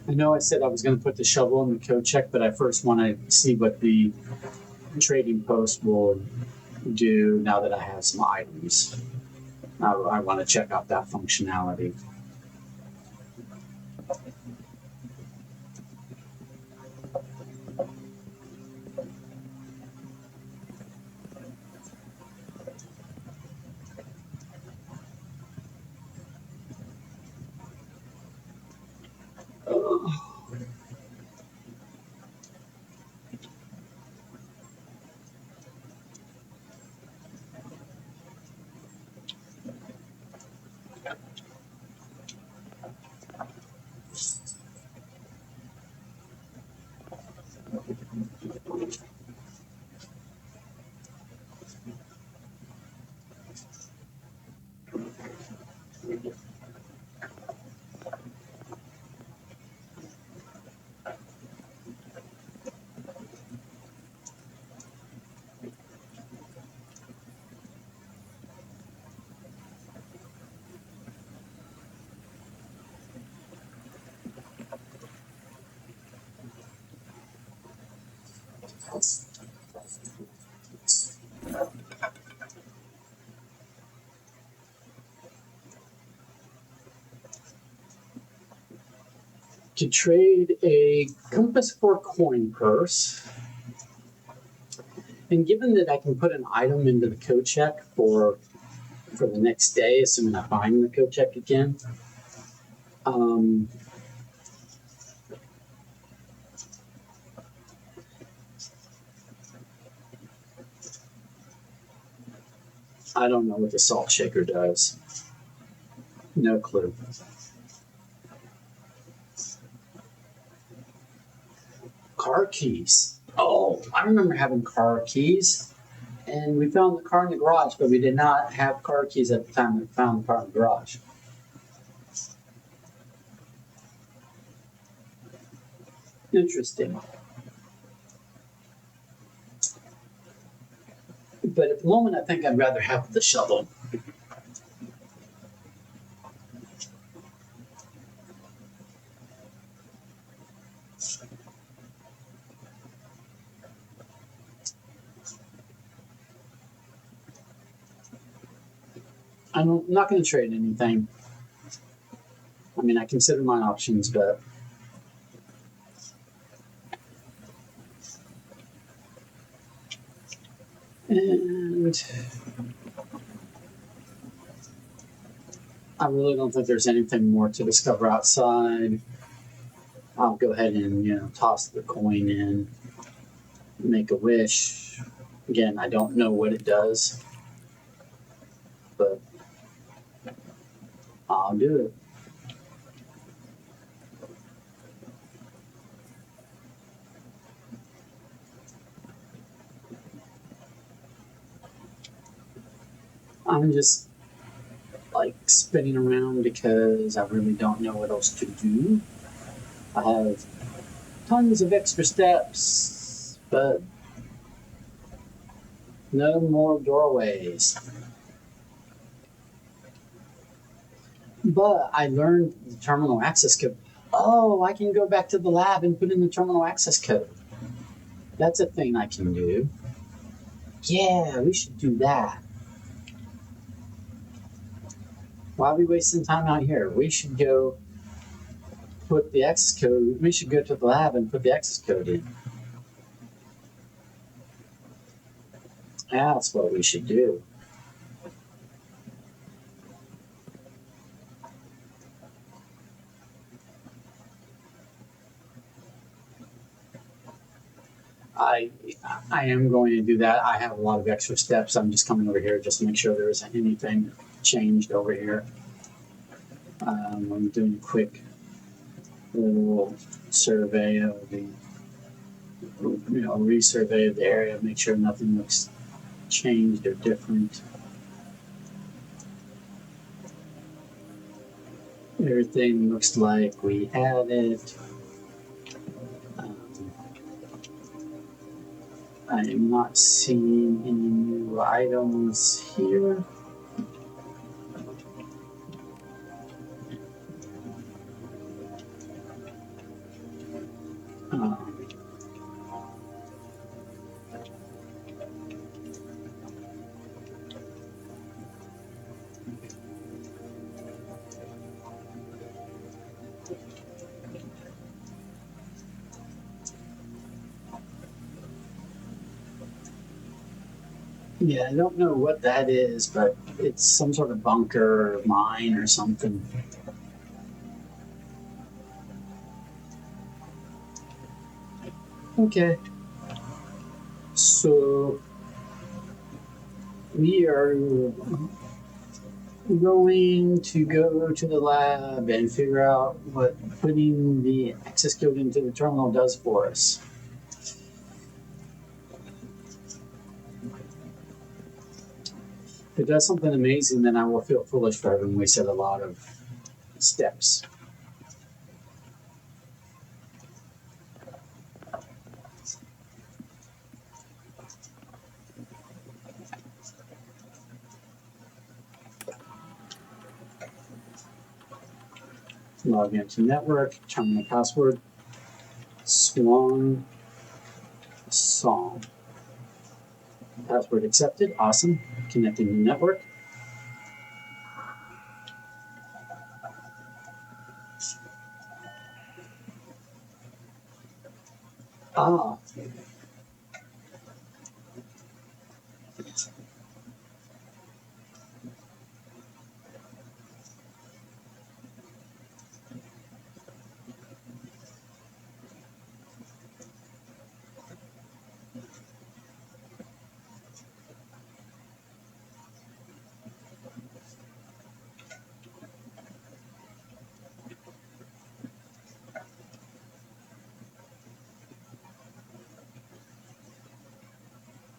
I know I said I was going to put the shovel in the code check, but I first want to see what the trading post will do now that I have some items. I want to check out that functionality. To trade a compass for coin purse, and given that I can put an item into the code check for the next day, assuming I find the code check again, I don't know what the salt shaker does. No clue. Car keys. Oh, I remember having car keys. And we found the car in the garage, but we did not have car keys at the time we found the car in the garage. Interesting. But at the moment, I think I'd rather have the shovel. I'm not going to trade anything. I mean, I consider my options, but and I really don't think there's anything more to discover outside. I'll go ahead and toss the coin in, make a wish. Again, I don't know what it does, but I'll do it. I'm just like spinning around because I really don't know what else to do. I have tons of extra steps, but no more doorways. But I learned the terminal access code. Oh, I can go back to the lab and put in the terminal access code. That's a thing I can do. Yeah, we should do that. Why are we wasting time out here? We should go put the access code. We should go to the lab and put the access code in. That's what we should do. I I am going to do that. I have a lot of extra steps. I'm just coming over here just to make sure there isn't anything changed over here. I'm doing a quick little survey of the, resurvey of the area, make sure nothing looks changed or different. Everything looks like we had it. I am not seeing any new items here. Yeah, I don't know what that is, but it's some sort of bunker or mine or something. Okay. So we are going to go to the lab and figure out what putting the access code into the terminal does for us. If it does something amazing, then I will feel foolish for having wasted a lot of steps. Log into network, terminal password, swan song. Password accepted, awesome. Connecting to network. Ah.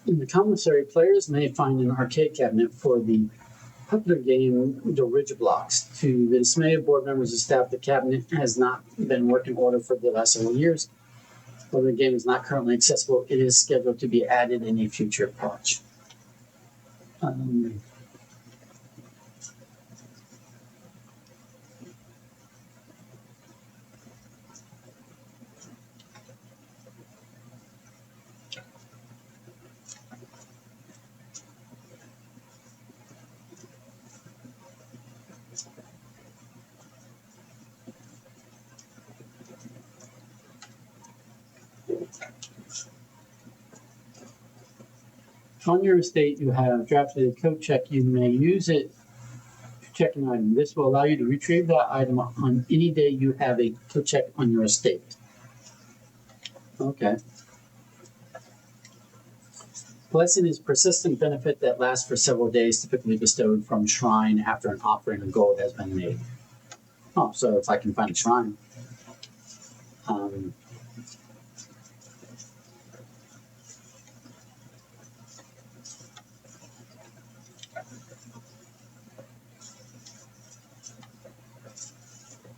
In the commissary, players may find an arcade cabinet for the popular game Blocks. To the dismay of board members and staff, the cabinet has not been working order for the last several years. Although the game is not currently accessible, it is scheduled to be added in a future patch. On your estate, you have drafted a code check. You may use it to check an item. This will allow you to retrieve that item on any day you have a code check on your estate. Okay. Blessing is persistent benefit that lasts for several days, typically bestowed from shrine after an offering of gold has been made. Oh, so if I can find a shrine.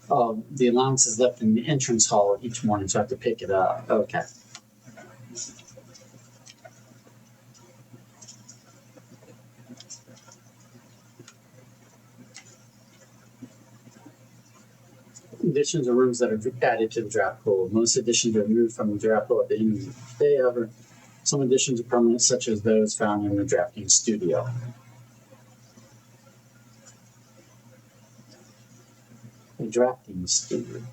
Oh, the allowance is left in the entrance hall each morning, so I have to pick it up. Okay. Additions are rooms that are added to the draft pool. Most additions are removed from the draft pool at the end of the day. However, some additions are permanent, such as those found in the drafting studio. The drafting studio.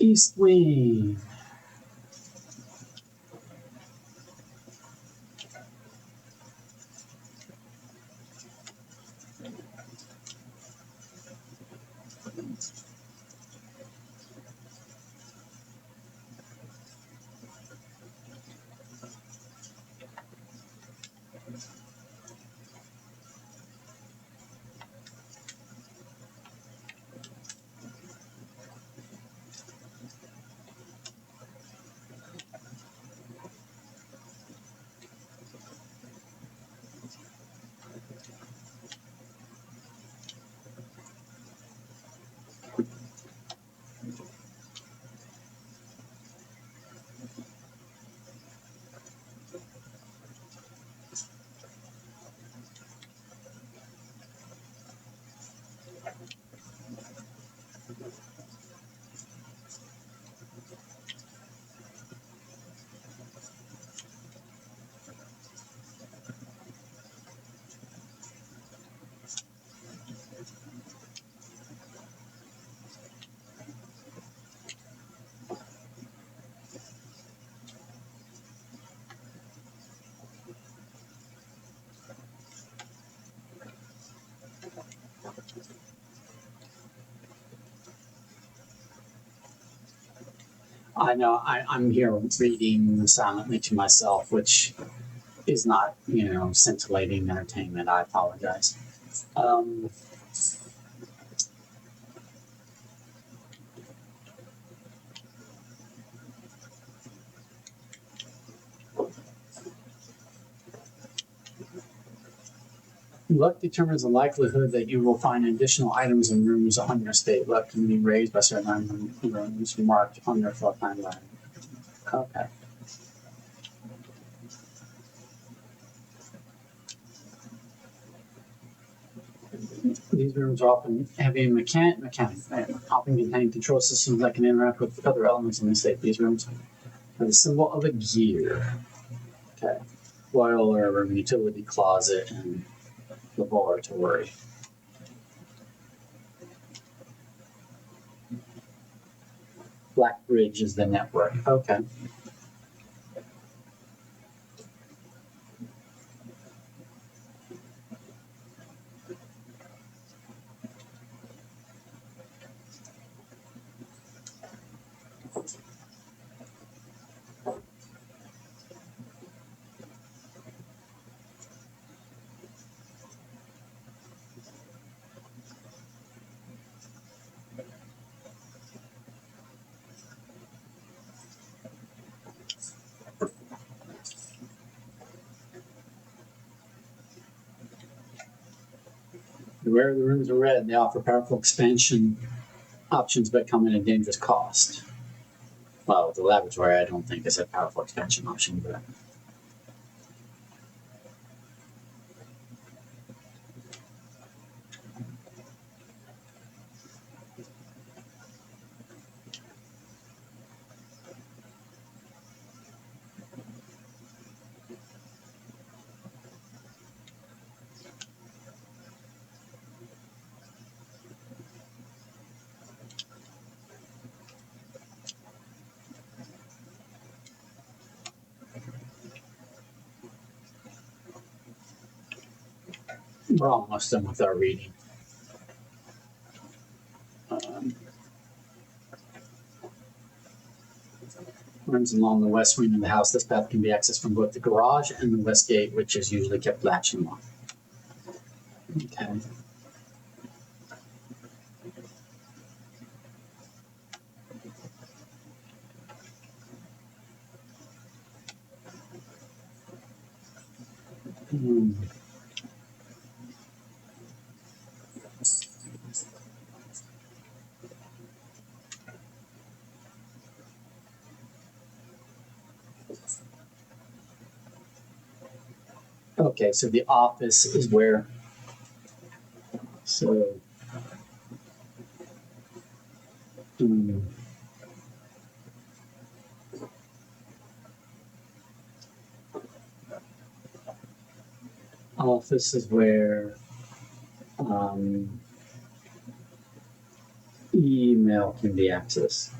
East Wing. I know I'm here reading silently to myself, which is not, scintillating entertainment. I apologize. Um, Luck determines the likelihood that you will find additional items and rooms on your estate. Luck can be raised by certain rooms marked on your floor plan line. Okay. These rooms are often heavy in mechanics, often contain control systems that can interact with other elements in the estate. These rooms are the symbol of a gear. Okay. Boiler room, utility closet, and laboratory. Black Bridge is the network. Okay. Where the rooms are red, they offer powerful expansion options but come at a dangerous cost. Well, the laboratory, I don't think is a powerful expansion option, but We're almost done with our reading. Runs along the west wing of the house. This path can be accessed from both the garage and the west gate, which is usually kept latched and locked. Okay. Okay, so the office is where. So. Office is where email can be accessed.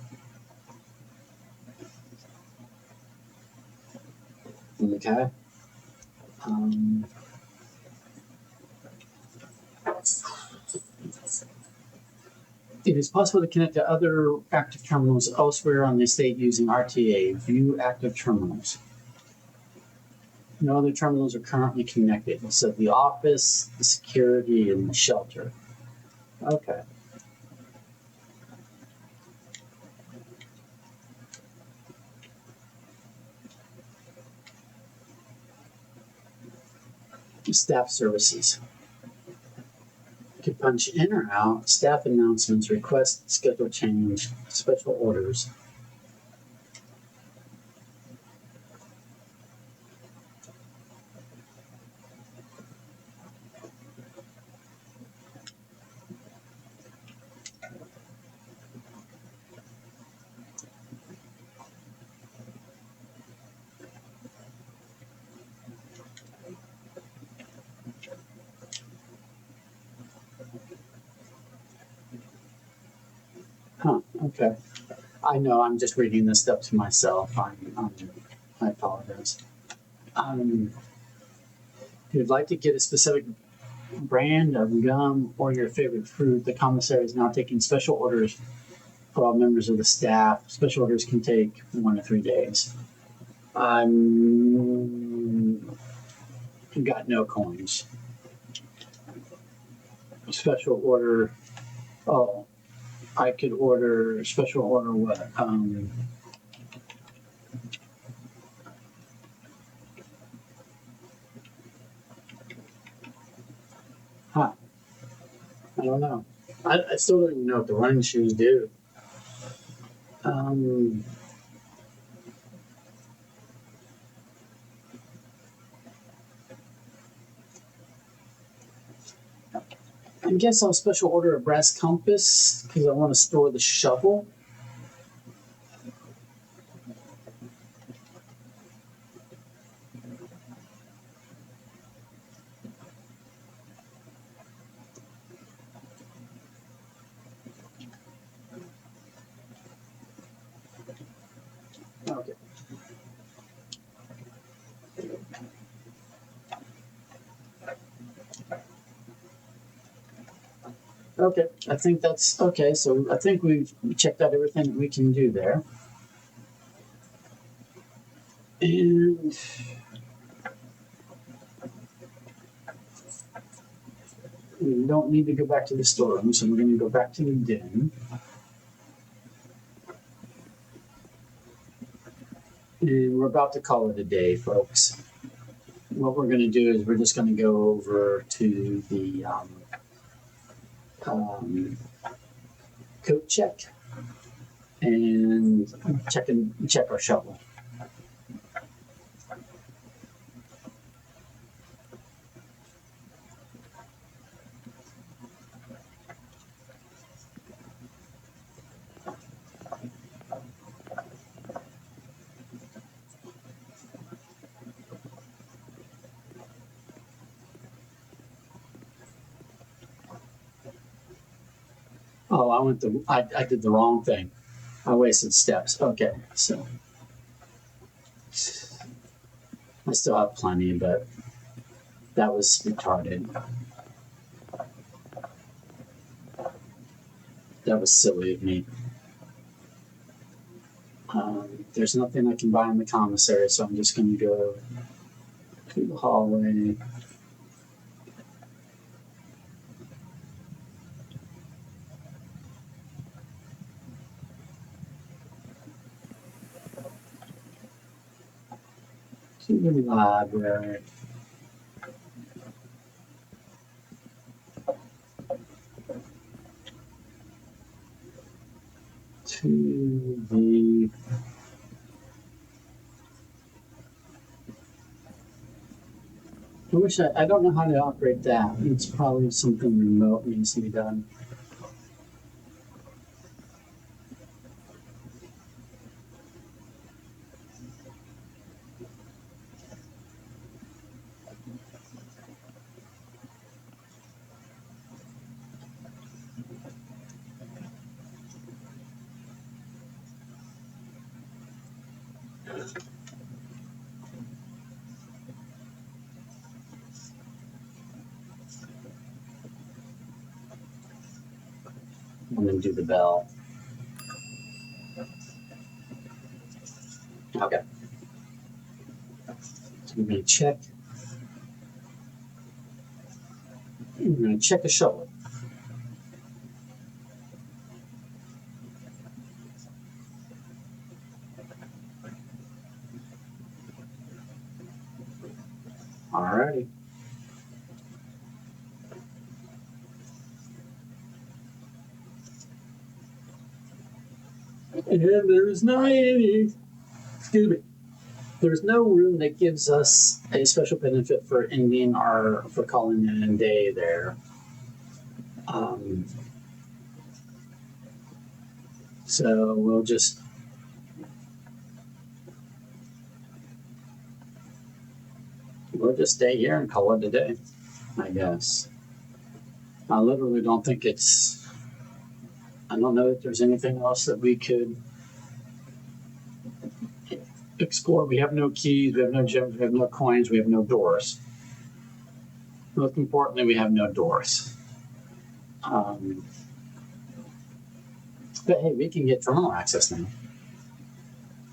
Okay. It is possible to connect to other active terminals elsewhere on the estate using RTA. View active terminals. No other terminals are currently connected. So the office, the security, and the shelter. Okay. Staff services. You can punch in or out, staff announcements, request, schedule change, special orders. Huh, okay. I know, I'm just reading this stuff to myself. I apologize. If you'd like to get a specific brand of gum or your favorite fruit, the commissary is now taking special orders for all members of the staff. Special orders can take 1 to 3 days. Got no coins. Special order. Oh, I could order special order what? I don't know. I still don't even know what the running shoes do. I guess I'll special order a brass compass because I want to store the shovel. Okay. Okay, I think that's okay. So I think we've checked out everything that we can do there. And we don't need to go back to the storeroom, so we're going to go back to the den. And we're about to call it a day, folks. What we're going to do is we're just going to go over to the coat check and check our shovel. Oh, I did the wrong thing. I wasted steps. Okay, so I still have plenty, but that was retarded. That was silly of me. There's nothing I can buy in the commissary, so I'm just going to go to the hallway. To the library. To the I don't know how to operate that. It's probably something remote needs to be done. I'm going to do the bell. Okay. So I'm going to check. I'm going to check the shovel. Alrighty. And there's not any. Excuse me. There's no room that gives us a special benefit for ending or for calling in a day there. So we'll just stay here and call it a day, I guess. I literally don't think I don't know that there's anything else that we could explore. We have no keys, we have no gems, we have no coins, we have no doors. Most importantly, we have no doors. But hey, we can get terminal access now.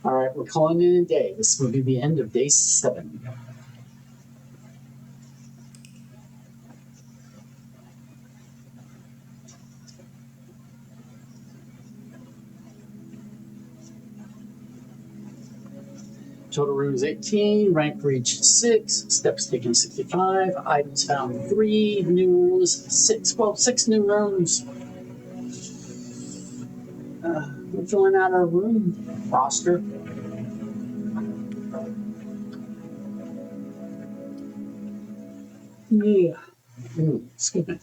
All right, we're calling it a day. This will be the end of day 7. Total rooms 18, rank reached 6, steps taken 65, items found 3, new rooms 6. Well, 6 new rooms. We're filling out our room roster. Yeah. Excuse me.